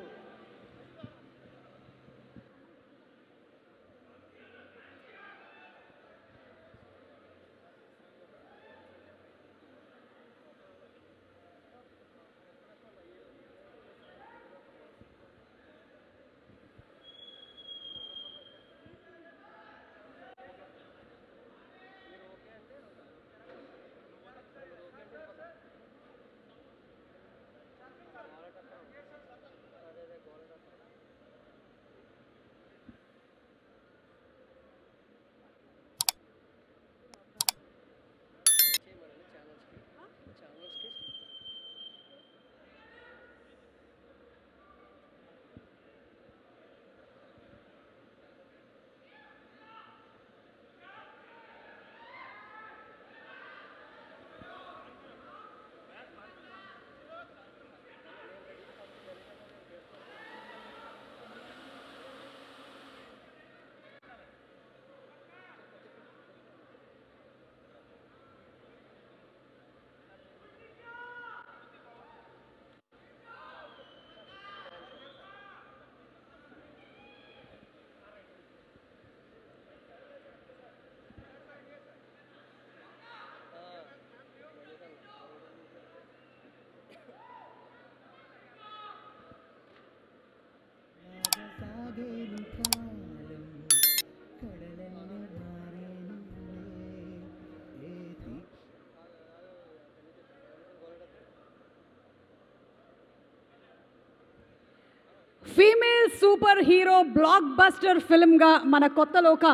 female superhero blockbuster ఫిల్మ్గా మన కొత్తలోక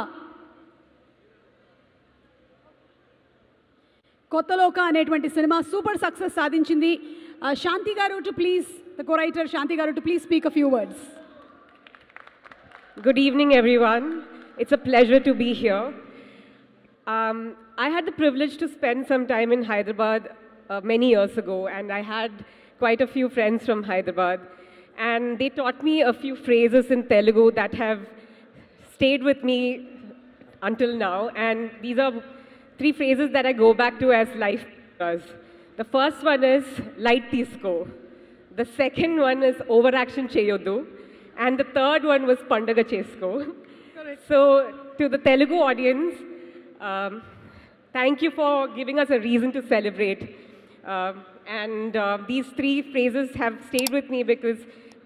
అనేటువంటి సినిమా super success సాధించింది. Shanthi garu to please, the co-writer Shanthi garu to please speak a few words. Good evening, everyone. It's a pleasure to be here. I had the privilege to spend some time in Hyderabad many years ago, and I had quite a few friends from Hyderabad. And they taught me a few phrases in Telugu that have stayed with me until now. And these are 3 phrases that I go back to as life does. The first one is light teesko. The second one is overaction cheyodu. And the third one was pandaga chesko. So to the Telugu audience, thank you for giving us a reason to celebrate. These 3 phrases have stayed with me because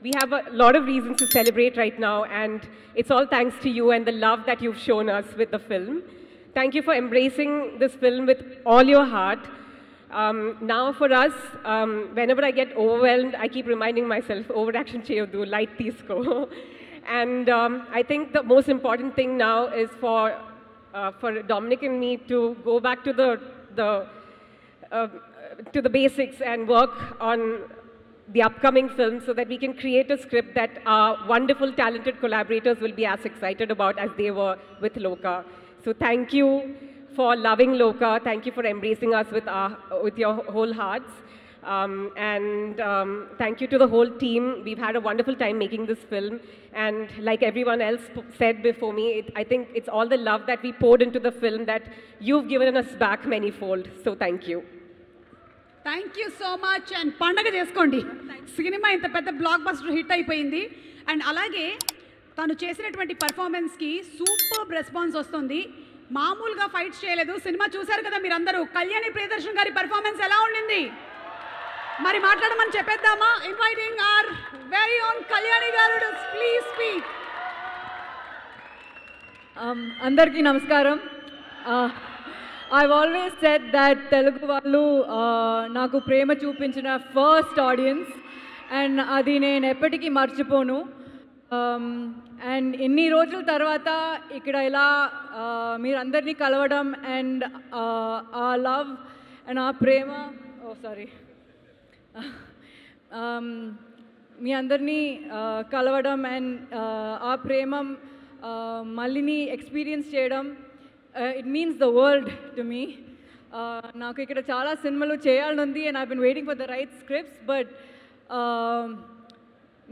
we have a lot of reasons to celebrate right now, and it's all thanks to you and the love that you've shown us with the film. Thank you for embracing this film with all your heart. Now for us, whenever I get overwhelmed, I keep reminding myself, overaction cheyodu, light teesko. And I think the most important thing now is for Dominic and me to go back to the basics and work on the upcoming film so that we can create a script that our wonderful, talented collaborators will be as excited about as they were with Loka. So thank you for loving Loka. Thank you for embracing us with your whole hearts. Thank you to the whole team. We've had a wonderful time making this film. And like everyone else said before me, I think it's all the love that we poured into the film that you've given us back manyfold. So thank you. Thank you so much. And పండగ చేసుకోండి, cinema ఇంత పెద్ద block buster hit అయిపోయింది. And అలాగే తను చేసినటువంటి పర్ఫార్మెన్స్కి super response వస్తుంది. మామూలుగా ఫైట్స్ చేయలేదు. సినిమా చూశారు కదా మీరందరూ. కళ్యాణి ప్రియదర్శన్ గారి పెర్ఫార్మెన్స్ ఎలా ఉండింది? మరి మాట్లాడమని చెప్పేద్దామా? Inviting our very own Kalyani garu to please speak. అందరికీ నమస్కారం. I've always said that Telugu వాళ్ళు నాకు ప్రేమ చూపించిన ఫస్ట్ ఆడియన్స్ అండ్ అది నేను ఎప్పటికీ మర్చిపోను. అండ్ ఇన్ని రోజుల తర్వాత ఇక్కడ ఇలా మీరందరినీ కలవడం అండ్ ఆ లవ్ అండ్ ఆ ప్రేమ సారీ మీ అందరినీ కలవడం అండ్ ఆ ప్రేమ మళ్ళీని ఎక్స్పీరియన్స్ చేయడం it means the world to me. నాకు ఇక్కడ చాలా సినిమాలు చేయాలని ఉంది and I been waiting for the right scripts. But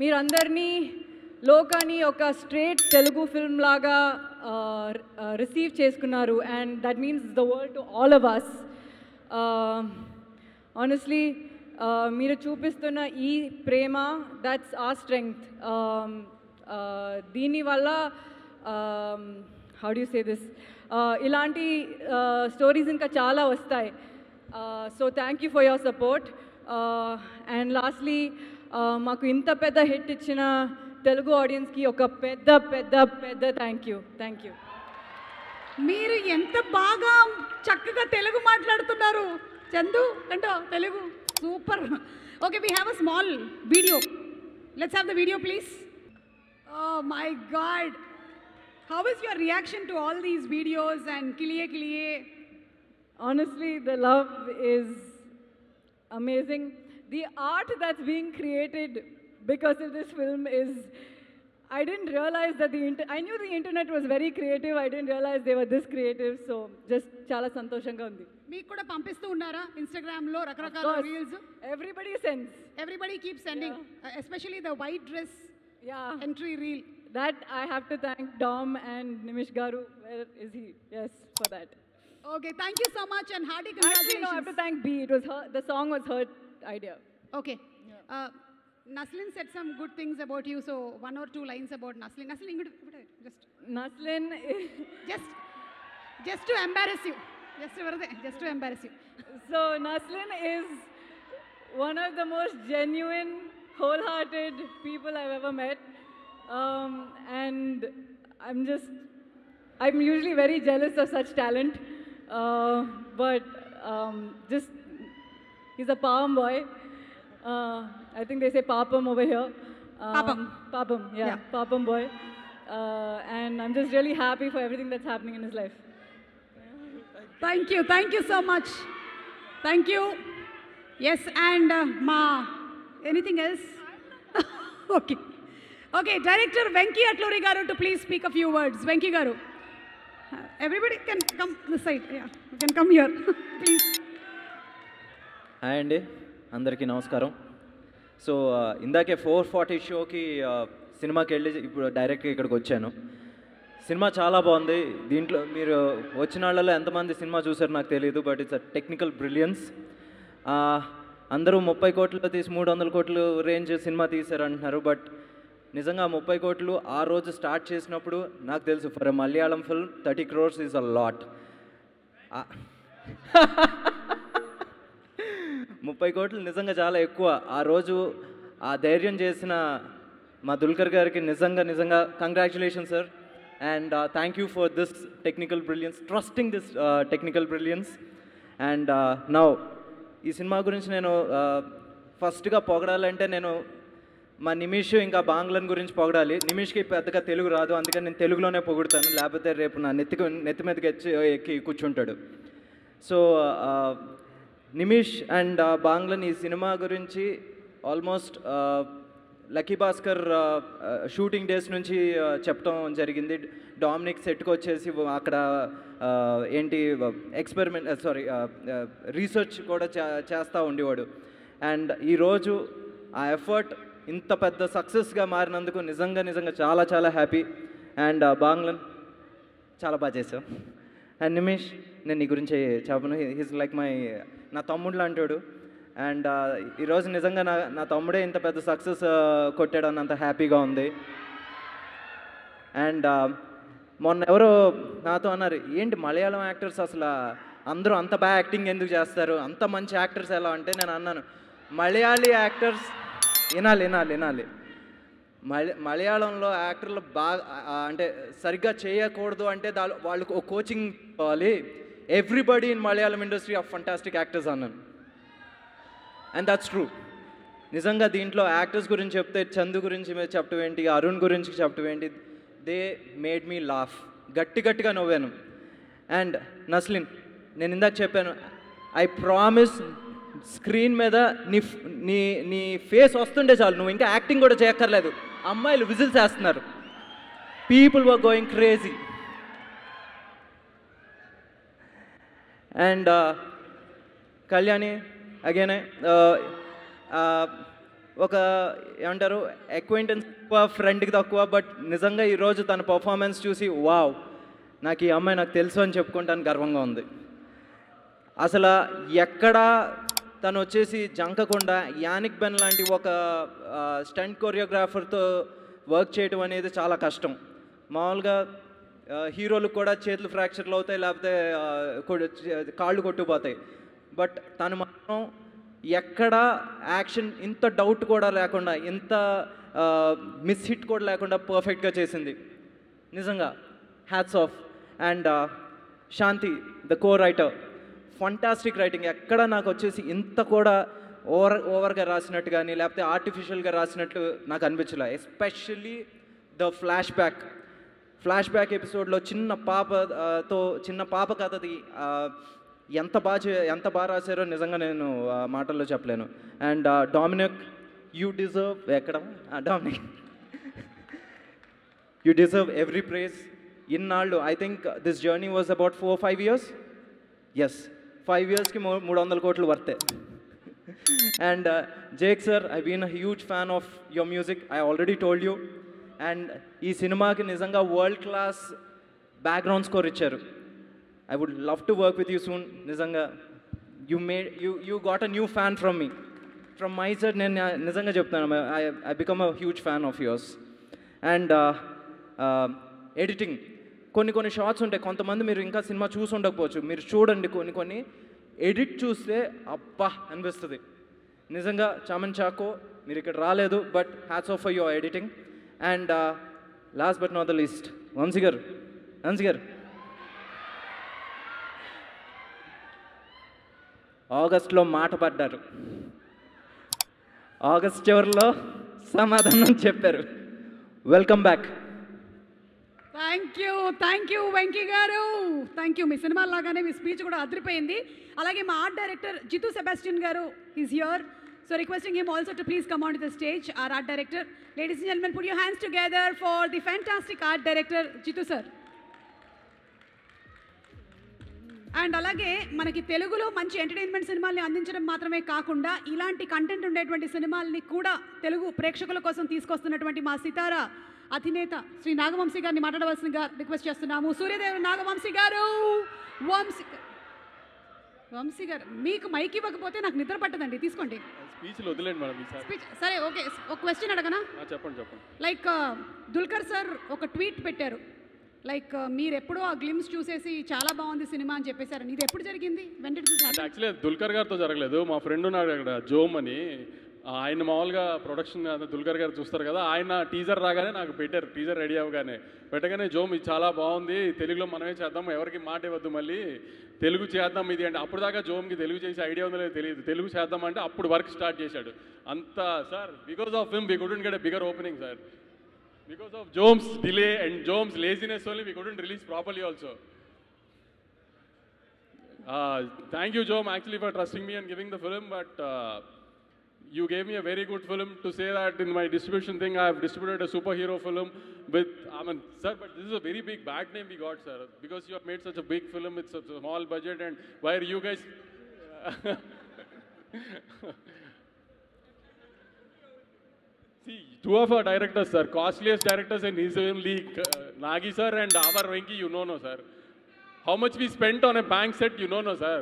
మీరందరినీ లోకాని ఒక స్ట్రేట్ తెలుగు ఫిల్మ్ లాగా రిసీవ్ చేసుకున్నారు and that means the world to all of us. Honestly మీరు చూపిస్తున్న ఈ ప్రేమ దట్స్ ఆ స్ట్రెంగ్త్. దీనివల్ల how do you say this ఇలాంటి స్టోరీస్ ఇంకా చాలా వస్తాయి. So thank you for your support. And lastly మాకు ఇంత పెద్ద హిట్ ఇచ్చిన తెలుగు ఆడియన్స్కి ఒక పెద్ద పెద్ద పెద్ద థ్యాంక్ యూ. మీరు ఎంత బాగా చక్కగా తెలుగు మాట్లాడుతున్నారు చందు అంటో Telugu super. Okay, we have a small video. Let's have the video please. Oh my God. How is your reaction to all these videos and Kiliye Kiliye? Honestly, the love is amazing. The art that's being created because of this film is, I didn't realize that I knew the internet was very creative. I didn't realize they were this creative. So just chala santoshanga undi. మీకు కూడా పంపిస్తూ ఉన్నారా Instagram లో రకరకాల reels? Everybody keeps sending, especially the white dress entry reel. That I have to thank Dom and Nimish Garu. Where is he? Yes, for that. Okay, thank you so much and hearty congratulations. Actually, no, I have to thank B. It was her. The song was her idea. Okay. Naslin said some good things about you, so one or two lines about Naslin. Naslin, Naslin just to embarrass you. Just to embarrass you. So Naslin is one of the most genuine, wholehearted people I've ever met. And I'm usually very jealous of such talent. But just, he's a Pawam boy. I think they say Papam over here. Papam, yeah, Papam boy. And I'm just really happy for everything that's happening in his life. Thank you so much. Thank you. Yes, and anything else? Okay, Director Venki Atluri garu to please speak a few words. Venki garu. Everybody can come this side. Yeah, you can come here, please. Hi andi, andariki namaskaram. So indake 4:40 షోకి సినిమాకి వెళ్ళి ఇప్పుడు డైరెక్ట్గా ఇక్కడికి వచ్చాను. Cinema చాలా బాగుంది. దీంట్లో మీరు వచ్చిన వాళ్ళలో ఎంతమంది సినిమా చూసారో నాకు తెలియదు, but it's a technical brilliance. అందరూ 30 కోట్లు తీసి 300 కోట్లు రేంజ్ సినిమా తీశారు అంటున్నారు, బట్ నిజంగా 30 కోట్లు ఆ రోజు స్టార్ట్ చేసినప్పుడు నాకు తెలుసు for a Malayalam film 30 crores is a lot. 30 కోట్లు నిజంగా చాలా ఎక్కువ. ఆ రోజు ఆ ధైర్యం చేసిన మా దుల్కర్ గారికి నిజంగా congratulation sir. And thank you for this technical brilliance, trusting this technical brilliance. And now ఈ సినిమా గురించి నేను ఫస్ట్గా పొగడాలంటే నేను మా నిమిష్ ఇంకా బాంగ్లన్ గురించి పొగడాలి. నిమిష్కి పెద్దగా తెలుగు రాదు, అందుకని నేను తెలుగులోనే పొగుడతాను, లేకపోతే రేపు నా నెత్తి మీదకి ఎక్కి కూర్చుంటాడు. సో నిమిష్ అండ్ బాంగ్లన్ ఈ సినిమా గురించి almost lucky Bhaskar shooting days నుంచి చెప్పడం జరిగింది. డామినిక్ సెట్కి వచ్చేసి అక్కడ ఏంటి రీసెర్చ్ కూడా చేస్తూ ఉండేవాడు. అండ్ ఈరోజు ఆ ఎఫర్ట్ ఇంత పెద్ద సక్సెస్గా మారినందుకు నిజంగా చాలా హ్యాపీ. అండ్ బాంగ్లన్ చాలా బాగా చేసావు. అండ్ నిమిష్ నేను నీ గురించి చెప్పను, హీస్ లైక్ నా తమ్ముడు అంటాడు. అండ్ ఈరోజు నిజంగా నా తమ్ముడే ఇంత పెద్ద సక్సెస్ కొట్టాడు అన్నంత హ్యాపీగా ఉంది. అండ్ మొన్న ఎవరో నాతో అన్నారు, ఏంటి మలయాళం యాక్టర్స్ అసలు అందరూ అంత బాగా యాక్టింగ్ ఎందుకు చేస్తారు, అంత మంచి యాక్టర్స్ ఎలా అంటే, నేను అన్నాను మలయాళీ యాక్టర్స్ వినాలి మలయాళంలో యాక్టర్లు బాగా అంటే సరిగ్గా చేయకూడదు అంటే వాళ్ళకు ఒక కోచింగ్ కావాలి. Everybody in Malayalam industry of fantastic actors అన్నాను. And that's true. నిజంగా దీంట్లో యాక్టర్స్ గురించి చెప్తే చందు గురించి చెప్పడం ఏంటి, అరుణ్ గురించి చెప్పడం ఏంటి, దే మేడ్ మీ లాఫ్. గట్టిగా నవ్వాను. అండ్ నస్లిన్, నేను ఇందాక చెప్పాను, ఐ ప్రామిస్ స్క్రీన్ మీద నీ ఫేస్ వస్తుండే చాలు, నువ్వు ఇంకా యాక్టింగ్ కూడా చేయక్కర్లేదు. అమ్మాయిలు విజిల్స్ వేస్తున్నారు. People were going crazy. And Kalyani again ఒక ఏమంటారు అక్వైంటెన్స్ ఎక్కువ, ఫ్రెండ్కి తక్కువ, బట్ నిజంగా ఈరోజు తన పర్ఫార్మెన్స్ చూసి వావ్, నాకు ఈ అమ్మాయి నాకు తెలుసు అని చెప్పుకుంటాను గర్వంగా ఉంది. అసలు ఎక్కడా తను వచ్చేసి జంకకుండా యానిక్ బెన్ లాంటి ఒక స్టంట్ కొరియోగ్రాఫర్తో వర్క్ చేయడం అనేది చాలా కష్టం. మామూలుగా హీరోలకు కూడా చేతులు ఫ్రాక్చర్లు అవుతాయి, లేకపోతే కాళ్ళు కొట్టుకుపోతాయి. బట్ తను మాత్రం ఎక్కడ యాక్షన్ ఇంత డౌట్ కూడా లేకుండా, ఇంత మిస్ హిట్ కూడా లేకుండా పర్ఫెక్ట్గా చేసింది. నిజంగా hats off. And Shanti the co writer, fantastic writing. ఎక్కడ నాకు వచ్చేసి ఇంత కూడా ఓవర్గా రాసినట్టు కానీ లేకపోతే ఆర్టిఫిషియల్గా రాసినట్టు నాకు అనిపించలే. ఎస్పెషల్లీ ద ఫ్లాష్ బ్యాక్ ఎపిసోడ్లో చిన్న పాప కథది ఎంత బాగా రాశారో నిజంగా నేను మాటల్లో చెప్పలేను. And Dominic, you deserve Dominic you deserve every prize. ఇన్నాళ్ళు I think this journey was about 4-5 years. Yes, 5 yearsకి 300 కోట్లు వర్తే. And Jake sir, I been a huge fan of your music, I already told you. And ఈ సినిమాకి నిజంగా వరల్డ్ క్లాస్ బ్యాక్గ్రౌండ్ స్కోర్ ఇచ్చారు. I would love to work with you soon. Nizanga, you got a new fan from me. From my side, Nizanga cheptanu, I become a huge fan of yours. And editing. కొన్ని shorts ఉంటాయి, కొంతమంది మీరు ఇంకా cinema చూసి ఉండకపోవచ్చు, మీరు చూడండి. కొన్ని ఎడిట్ చూస్తే అబ్బా అనిపిస్తుంది. నిజంగా చామన్ చాకో, మీరు ఇక్కడ రాలేదు, but hats off for your editing. And last but not the least, Vamsi garu ఆగస్ట్లో మాట పడ్డారు, ఆగస్ట్ చివరిలో సమాధానం చెప్పారు. Welcome back. Thank you Venky garu, thank you. Me cinema లాగానే మీ స్పీచ్ కూడా అదిరిపోయింది. అలాగే మా art director Jithu Sebastian garu is here. So requesting him also to please come on to the stage. R art director, ladies and gentlemen, put your hands together for the fantastic art director Jithu sir. అండ్ అలాగే మనకి తెలుగులో మంచి entertainment సినిమాల్ని అందించడం మాత్రమే కాకుండా ఇలాంటి కంటెంట్ ఉండేటువంటి సినిమాల్ని కూడా తెలుగు ప్రేక్షకుల కోసం తీసుకొస్తున్నటువంటి మా సితారా అధినేత శ్రీ నాగవంశీ గారిని మాట్లాడవలసిందిగా రిక్వెస్ట్ చేస్తున్నాము. సూర్యదేవ్ నాగవంశీ గారు. వంశీ గారు, మీకు మైక్ ఇవ్వకపోతే నాకు నిద్ర పట్టదండి, తీసుకోండి. స్పీచ్ సరే, ఓకే. ఒక క్వశ్చన్ అడగనా? చెప్పండి. లైక్ దుల్కర్ సార్ ఒక ట్వీట్ పెట్టారు, లైక్ మీరు ఎప్పుడో ఆ గ్లిమ్స్ చూసేసి చాలా బాగుంది సినిమా అని చెప్పేశారు. ఇది ఎప్పుడు జరిగింది? యాక్చువల్లీ దుల్కర్ గారితో జరగలేదు, మా ఫ్రెండ్ ఉన్నాడు అక్కడ జోమ్ అని, ఆయన మామూలుగా ప్రొడక్షన్ దుల్కర్ గారు చూస్తారు కదా, ఆయన టీజర్ రాగానే నాకు పెట్టారు. టీజర్ రెడీ అవ్వగానే పెట్టగానే జోమ్ ఇది చాలా బాగుంది, తెలుగులో మనమే చేద్దాం, ఎవరికి మాట ఇవ్వద్దు, మళ్ళీ తెలుగు చేద్దాం ఇది అంటే. అప్పుడు దాకా జోమ్కి తెలుగు చేసే ఐడియా ఉందో లేదో తెలియదు. తెలుగు చేద్దాం అంటే అప్పుడు వర్క్ స్టార్ట్ చేశాడు. అంతా sir, because of him we couldn't get a bigger opening sir. Because of Jome's delay and Jome's laziness only, we couldn't release properly also. Thank you, Jome, actually for trusting me and giving the film, but you gave me a very good film to say that in my distribution thing, I have distributed a superhero film with, sir, but this is a very big bad name we got, sir, because you have made such a big film with such a small budget, and why are you guys... See, two of our directors, sir, costliest directors in his own league, Nagi sir and our Venki, you know, no, sir. How much we spent on a bank set, you know, no, sir.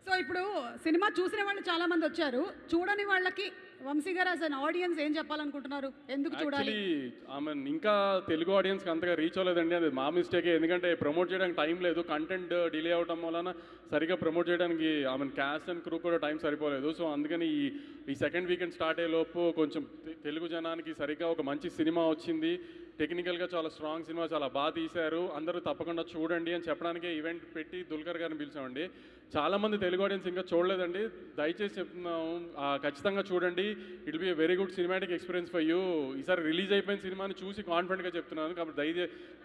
So ఇప్పుడు cinema చూసిన వాళ్ళు చాలా మంది వచ్చారు, చూడని వాళ్ళకి వంశీ గారు as an audience ఏం చెప్పాలనుకుంటున్నారు? ఎందుకు చూడాలి? ఆమె ఇంకా తెలుగు ఆడియన్స్కి అంతగా రీచ్ అవ్వలేదండి, అది మా మిస్టేకే. ఎందుకంటే ప్రమోట్ చేయడానికి టైం లేదు, కంటెంట్ డిలే అవడం వలన సరిగ్గా ప్రమోట్ చేయడానికి ఆమె క్యాస్ట్ అండ్ క్రూ కూడా టైం సరిపోలేదు. సో అందుకని ఈ సెకండ్ వీకెండ్ స్టార్ట్ అయ్యే లోపు కొంచెం తెలుగు జనానికి సరిగ్గా ఒక మంచి సినిమా వచ్చింది, టెక్నికల్గా చాలా స్ట్రాంగ్ సినిమా, చాలా బాగా తీశారు, అందరూ తప్పకుండా చూడండి అని చెప్పడానికే ఈవెంట్ పెట్టి దుల్కర్ గారిని పిలిచామండి. చాలామంది తెలుగు ఆడియన్స్ ఇంకా చూడలేదండి, దయచేసి చెప్తున్నాము ఖచ్చితంగా చూడండి. It will be a very good cinematic experience for you. ఈసారి రిలీజ్ అయిపోయిన సినిమాని చూసి కాన్ఫిడెంట్గా చెప్తున్నాను, కాబట్టి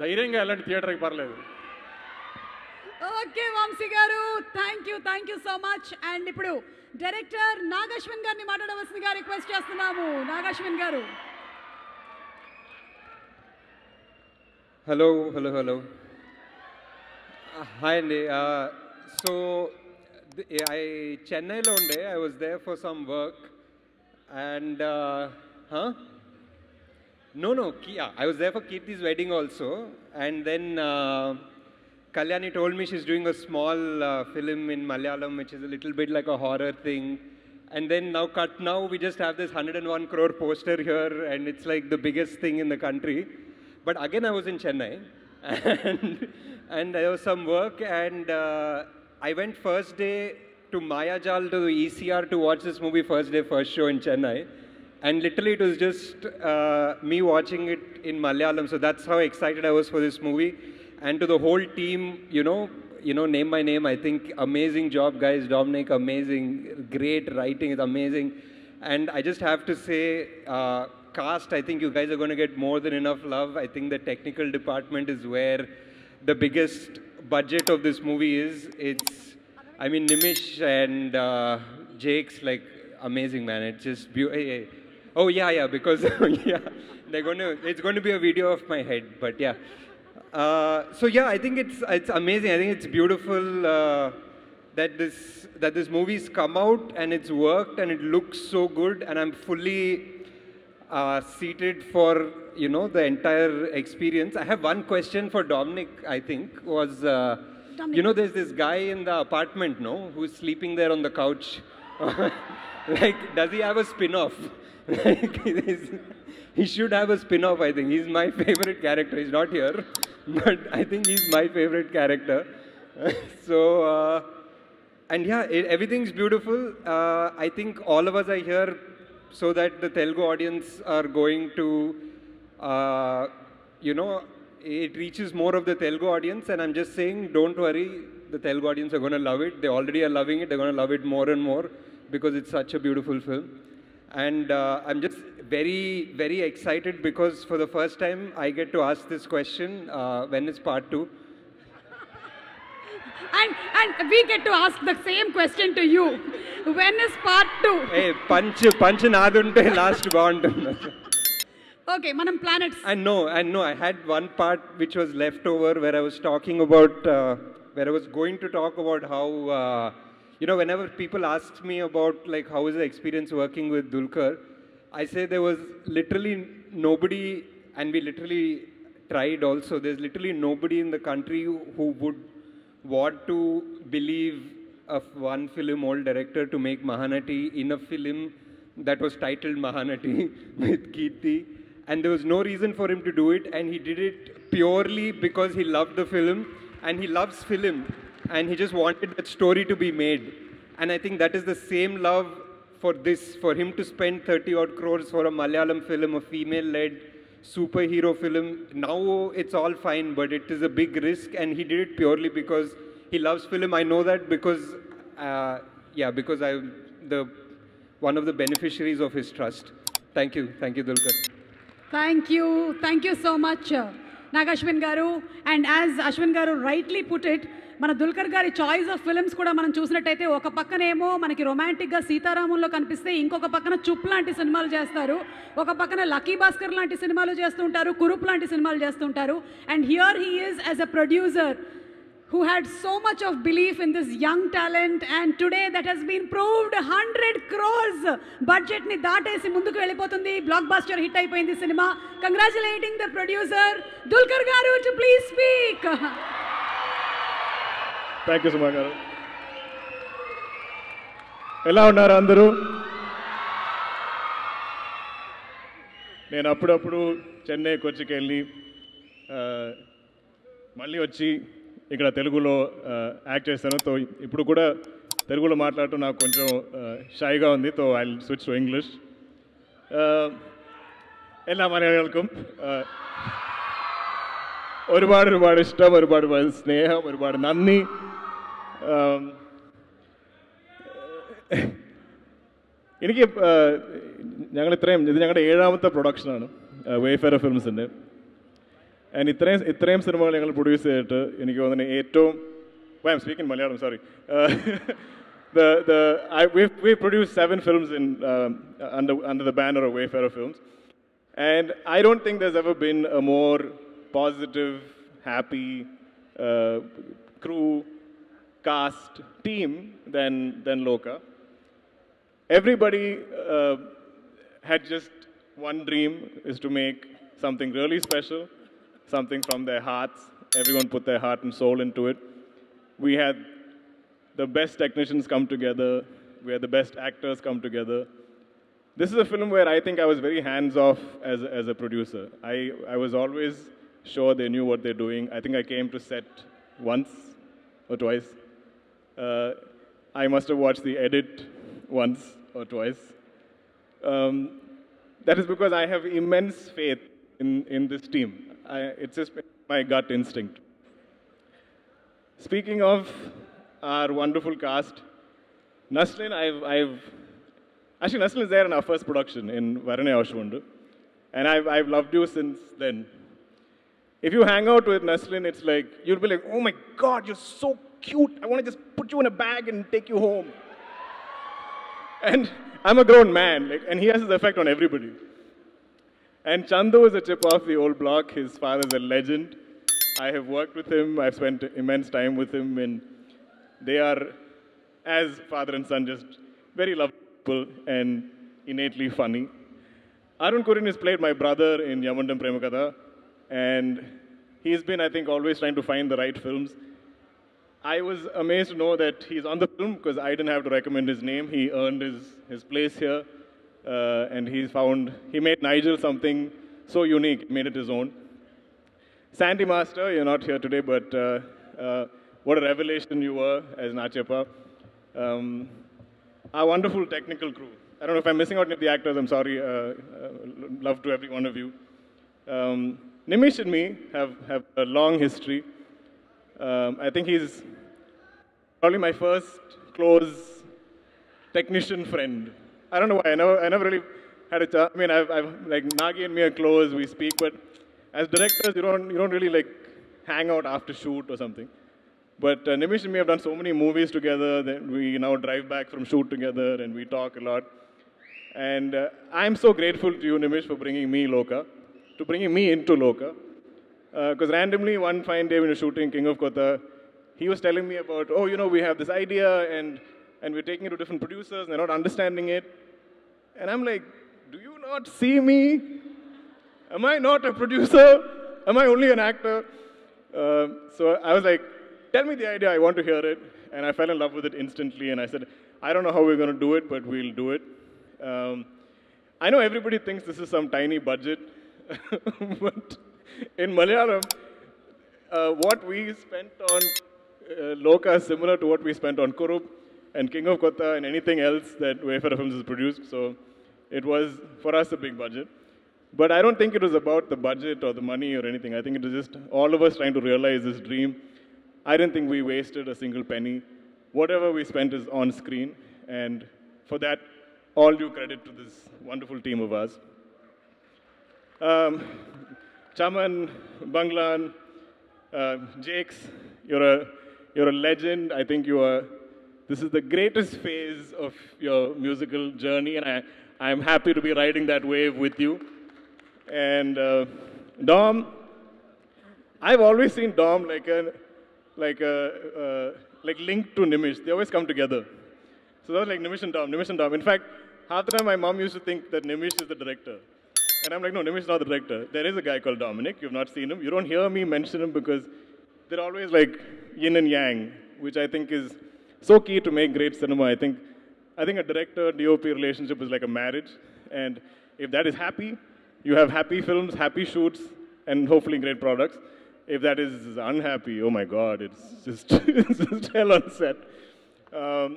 ధైర్యంగా వెళ్ళండి థియేటర్కి, పర్లేదు. ఓకే వంశీ గారు, thank you so much. And ఇప్పుడు డైరెక్టర్ నాగశ్విన్ గారిని మాట్లాడవలసిందిగా రిక్వెస్ట్ చేస్తున్నాము. నాగశ్విన్ గారు. Hello. Hi, Andy. So, Chennai lo unde. I was there for some work, and I was there for Kirti's wedding also, and then Kalyani told me she's doing a small film in Malayalam, which is a little bit like a horror thing. And then now we just have this 101 crore poster here, and it's like the biggest thing in the country. But again, I was in Chennai, and there was some work, and I went first day to Mayajal to the ECR to watch this movie first day, first show in Chennai. And literally it was just me watching it in Malayalam. So that's how excited I was for this movie. And to the whole team, you know, name by name, I think amazing job, guys. Dominic, amazing, great writing, it's amazing. And I just have to say, cast, I think you guys are going to get more than enough love. I think the technical department is where the biggest budget of this movie is. Nimish and Jake's like amazing, man. It's just oh yeah, because yeah, it's going to be a video of my head, but yeah. So yeah, I think it's amazing. I think it's beautiful that this movie's come out and it's worked and it looks so good, and I'm fully seated for, you know, the entire experience. I have one question for Dominic, I think, was, you know, there's this guy in the apartment, no, who's sleeping there on the couch. Like, does he have a spin-off? Like, he should have a spin-off, I think. He's my favorite character. He's not here, but I think he's my favorite character. So, and yeah, everything's beautiful. I think all of us are here so that the Telugu audience are going to, you know, it reaches more of the Telugu audience. And I'm just saying, don't worry, the Telugu audience are going to love it. They already are loving it. They're going to love it more and more because it's such a beautiful film. And I'm just very, very excited because for the first time I get to ask this question, when is part 2? And we get to ask the same question to you. When is part 2? Hey, punch naadunte last bond. Okay, manam planets. And no, I had one part which was left over where I was talking about, where I was going to talk about how, you know, whenever people ask me about like how is the experience working with Dulquer, I say there was literally nobody, and we literally tried also, there's literally nobody in the country who would want to believe of one film old director to make Mahanati in a film that was titled Mahanati with Kirti, and there was no reason for him to do it, and he did it purely because he loved the film and he loves film and he just wanted that story to be made. And I think that is the same love for this, for him to spend 30 odd crores for a Malayalam film, a female-led superhero film. Now it's all fine, but it is a big risk, and he did it purely because he loves film. I know that because, because I'm one of the beneficiaries of his trust. Thank you, Dulquer. Thank you so much, Nagashwin Garu. And as Ashwin Garu rightly put it, మన దుల్కర్ గారి choice of films కూడా మనం చూసినట్టయితే ఒక పక్కనేమో మనకి రొమాంటిక్గా సీతారాముల్లో కనిపిస్తే ఇంకొక పక్కన చుప్ లాంటి సినిమాలు చేస్తారు, ఒక పక్కన లక్కీ భాస్కర్ లాంటి సినిమాలు చేస్తుంటారు, కురుప్ లాంటి సినిమాలు చేస్తుంటారు. And here he is as a producer who had so much of belief in this young talent, and today that has been proved. 100 crores budget ni daatesi munduku vellipotundi, blockbuster hit ayipoyindi cinema. Congratulating the producer Dulquer garu to please speak. Thank you Suma garu. Ela unnaru andaru? నేను అప్పుడప్పుడు చెన్నై కొచ్చికి వెళ్ళి మళ్ళీ వచ్చి ఇక్కడ తెలుగులో act చేస్తాను. తో ఇప్పుడు కూడా తెలుగులో మాట్లాడటం నాకు కొంచెం ഷൈగా ఉంది. తో I will switch to English. എല്ലാ മലയാളികൾക്കും ഒരുപാട് ഇഷ്ടം, ഒരുപാട് സ്നേഹം, ഒരുപാട് നന്ദി. എനിക്ക് ഞങ്ങൾ ഇത് ഞങ്ങളുടെ 7ാമത്തെ പ്രൊഡക്ഷനാണ് വേഫെയർ ഫിലിംസിൻ്റെ. ആൻഡ് ഇത്രയും സിനിമകൾ ഞങ്ങൾ പ്രൊഡ്യൂസ് ചെയ്തിട്ട് എനിക്ക് തോന്നുന്നത് ഏറ്റവും I M speaking Malayalam, sorry. We've produced 7 films under the banner of Wayfarer Films. And I don't think there's ever been a more positive, happy crew, cast, team than Loka. Everybody had just one dream, is to make something really special, something from their hearts. Everyone put their heart and soul into it. We had the best technicians come together. We had the best actors come together. This is a film where I think I was very hands-off as a producer. I was always sure they knew what they're doing. I think I came to set once or twice. I must have watched the edit once or twice. That is because I have immense faith in this team. It's just my gut instinct. Speaking of our wonderful cast, Naslin, actually, Naslin is there in our first production in Varane Ashwundu, and I've loved you since then. If you hang out with Naslin, it's like, you'll be like, oh my God, you're so cute. I want to just put you in a bag and take you home. And I'm a grown man, and he has his effect on everybody. And Chandu is a chip off the old block. His father's a legend. I have worked with him. I've spent immense time with him, and they are, as father and son, just very lovable and innately funny. Arun Kurin has played my brother in Yamundam Premakatha, and he's been, I think, always trying to find the right films. I was amazed to know that he's on the film because I didn't have to recommend his name. He earned his place here, and he made Nigel something so unique, made it his own. Sandy Master, you're not here today, but what a revelation you were as Nachappa. Our wonderful technical crew. I don't know if I'm missing out any of the actors, I'm sorry. Love to every one of you. Nimish and me have a long history. I think he's probably my first close technician friend. I don't know why, I never really had a chance. I mean, I've like Nagi and me are close, we speak, but as directors, you don't really like hang out after shoot or something. But Nimish and me have done so many movies together that we now drive back from shoot together and we talk a lot. And I'm so grateful to you, Nimish, for bringing me into Loka. Because randomly, one fine day when we were shooting King of Kotha, he was telling me about, oh, we have this idea and we're taking it to different producers and they're not understanding it. And I'm like, do you not see me? Am I not a producer? Am I only an actor? So I was like, tell me the idea, I want to hear it. And I fell in love with it instantly. And I said, I don't know how we're going to do it, but we'll do it. I know everybody thinks this is some tiny budget, but in Malayalam, what we spent on Loka is similar to what we spent on Kurup and King of Kotha and anything else that Wayfarer Films has produced. So it was, for us, a big budget. But I don't think it was about the budget or the money or anything. I think it was just all of us trying to realize this dream. I didn't think we wasted a single penny. Whatever we spent is on screen. And for that, all due credit to this wonderful team of ours. Chaman, Banglan, Jakes, you're a legend. I think this is the greatest phase of your musical journey, and I'm happy to be riding that wave with you. And Dom, I've always seen Dom like linked to Nimish. They always come together. So that was like Nimish and Dom. In fact, half the time my mom used to think that Nimish is the director. And I'm like, no, Nimish is not the director. There is a guy called Dominic. You've not seen him. You don't hear me mention him because they're always like yin and yang, which I think is so key to make great cinema. I think a director-DOP relationship is like a marriage. And if that is happy, you have happy films, happy shoots, and hopefully great products. If that is unhappy, oh my God, it's just, it's just hell on set. I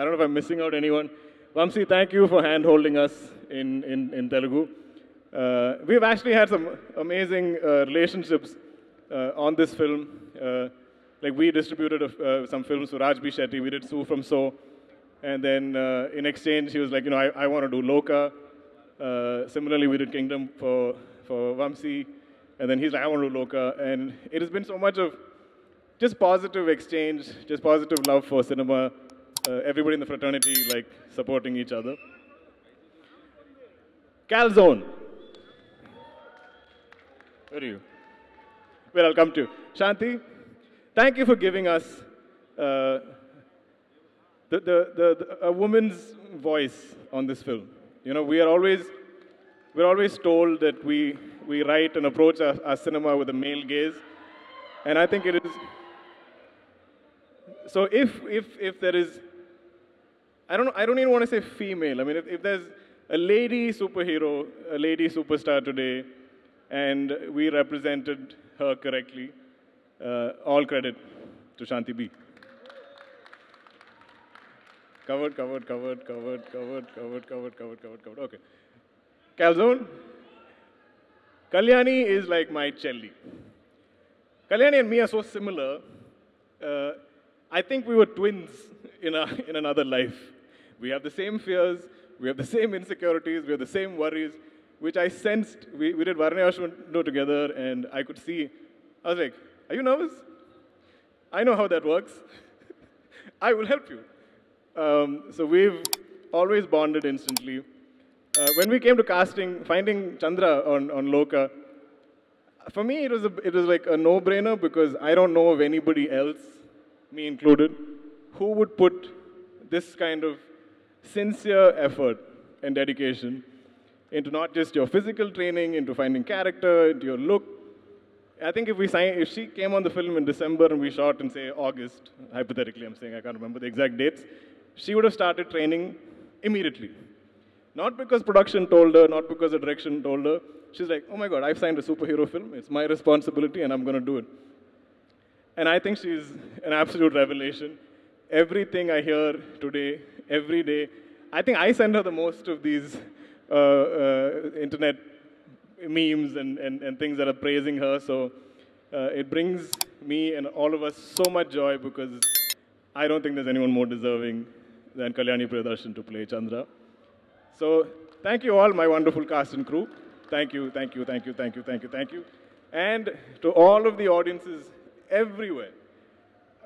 don't know if I'm missing out anyone. Vamsi, thank you for hand-holding us in Telugu. We've actually had some amazing relationships on this film. Like we distributed some films for Raj B. Shetty. We did Sue from So. And then in exchange, he was like, you know, I want to do Loka. Similarly, we did Kingdom for Vamsi. And then he's like, I want to do Loka. And it has been so much of just positive exchange, just positive love for cinema. Everybody in the fraternity, like, supporting each other. Calzone. Where are you? Well, I'll come to you. Shanti, thank you for giving us a woman's voice on this film. You know, we're always told that we write and approach our cinema with a male gaze, and I think it is. So if there is, I don't even want to say female. I mean, if there's a lady superhero, a lady superstar today, and we represented her correctly, all credit to Shanti B. Covered. Okay. Calzone. Kalyani is like my Chelly. Kalyani and me are so similar. I think we were twins in another life. We have the same fears, we have the same insecurities, we have the same worries, which I sensed. We did Varnayashwano together, and I could see. I was like, are you nervous? I know how that works. I will help you. So we've always bonded instantly. When we came to casting, finding Chandra on Loka, for me it was like a no-brainer because I don't know of anybody else, me included, who would put this kind of sincere effort and dedication into not just your physical training, into finding character, into your look. I think if she came on the film in December and we shot in, say, August, hypothetically I'm saying, I can't remember the exact dates, she would have started training immediately. Not because production told her, not because the direction told her. She's like, oh my God, I've signed a superhero film. It's my responsibility and I'm going to do it. And I think she's an absolute revelation. Everything I hear today, every day, I think I send her the most of these internet memes and things that are praising her. So it brings me and all of us so much joy because I don't think there's anyone more deserving than Kalyani Priyadarshan to play Chandra. So thank you all, my wonderful cast and crew. Thank you. And to all of the audiences everywhere.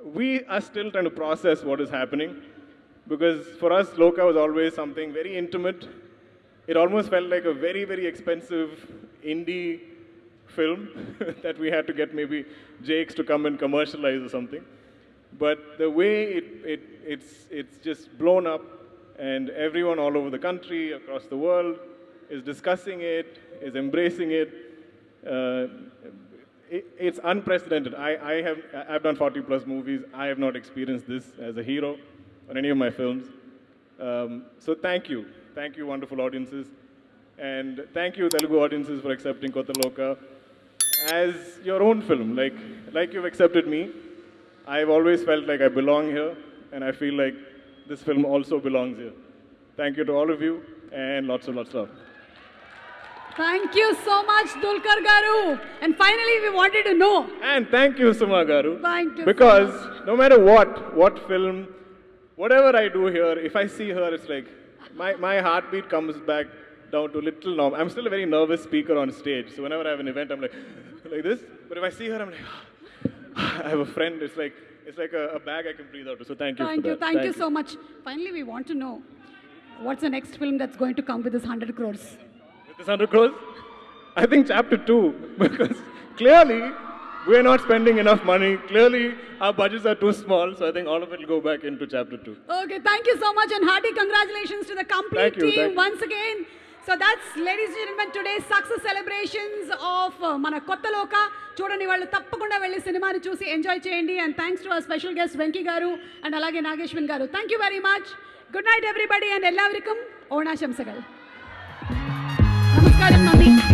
We are still trying to process what is happening because for us, Loka was always something very intimate. It almost felt like a very, very expensive indie film that we had to get maybe Jakes to come and commercialize or something. But the way it's just blown up, and everyone all over the country, across the world, is discussing it, is embracing it. It's unprecedented. I've done 40 plus movies. I have not experienced this as a hero on any of my films. So thank you. Thank you, wonderful audiences. And thank you, Telugu audiences, for accepting Kotta Loka as your own film. Like you've accepted me. I've always felt like I belong here, and I feel like this film also belongs here. Thank you to all of you, and lots of love. Thank you so much, Dulquer Garu. And finally, we wanted to know. And thank you, Suma Garu. Thank you. Because no matter what film, whatever I do here, if I see her, it's like my heartbeat comes back down to little norm. I'm still a very nervous speaker on stage, so whenever I have an event, I'm like this. But if I see her, I'm like, I have a friend. It's like a bag I can breathe out of. So thank you for that. Thank you so much. Finally, we want to know what's the next film that's going to come with this 100 crores? With this 100 crores? I think chapter 2, because clearly we're not spending enough money. Clearly our budgets are too small, so I think all of it will go back into chapter 2. Okay, thank you so much and hearty congratulations to the complete team once again. So that's, ladies and gentlemen, today's success celebrations of Mana Kotta Loka. Chudandi vallu tappakunda velli cinema ni chusi enjoy cheyandi, and thanks to our special guest Venki garu and alage Nageshwan garu. Thank you very much. Good night everybody and ellavarikkum Onashamsagal. Namaskaram Nandi.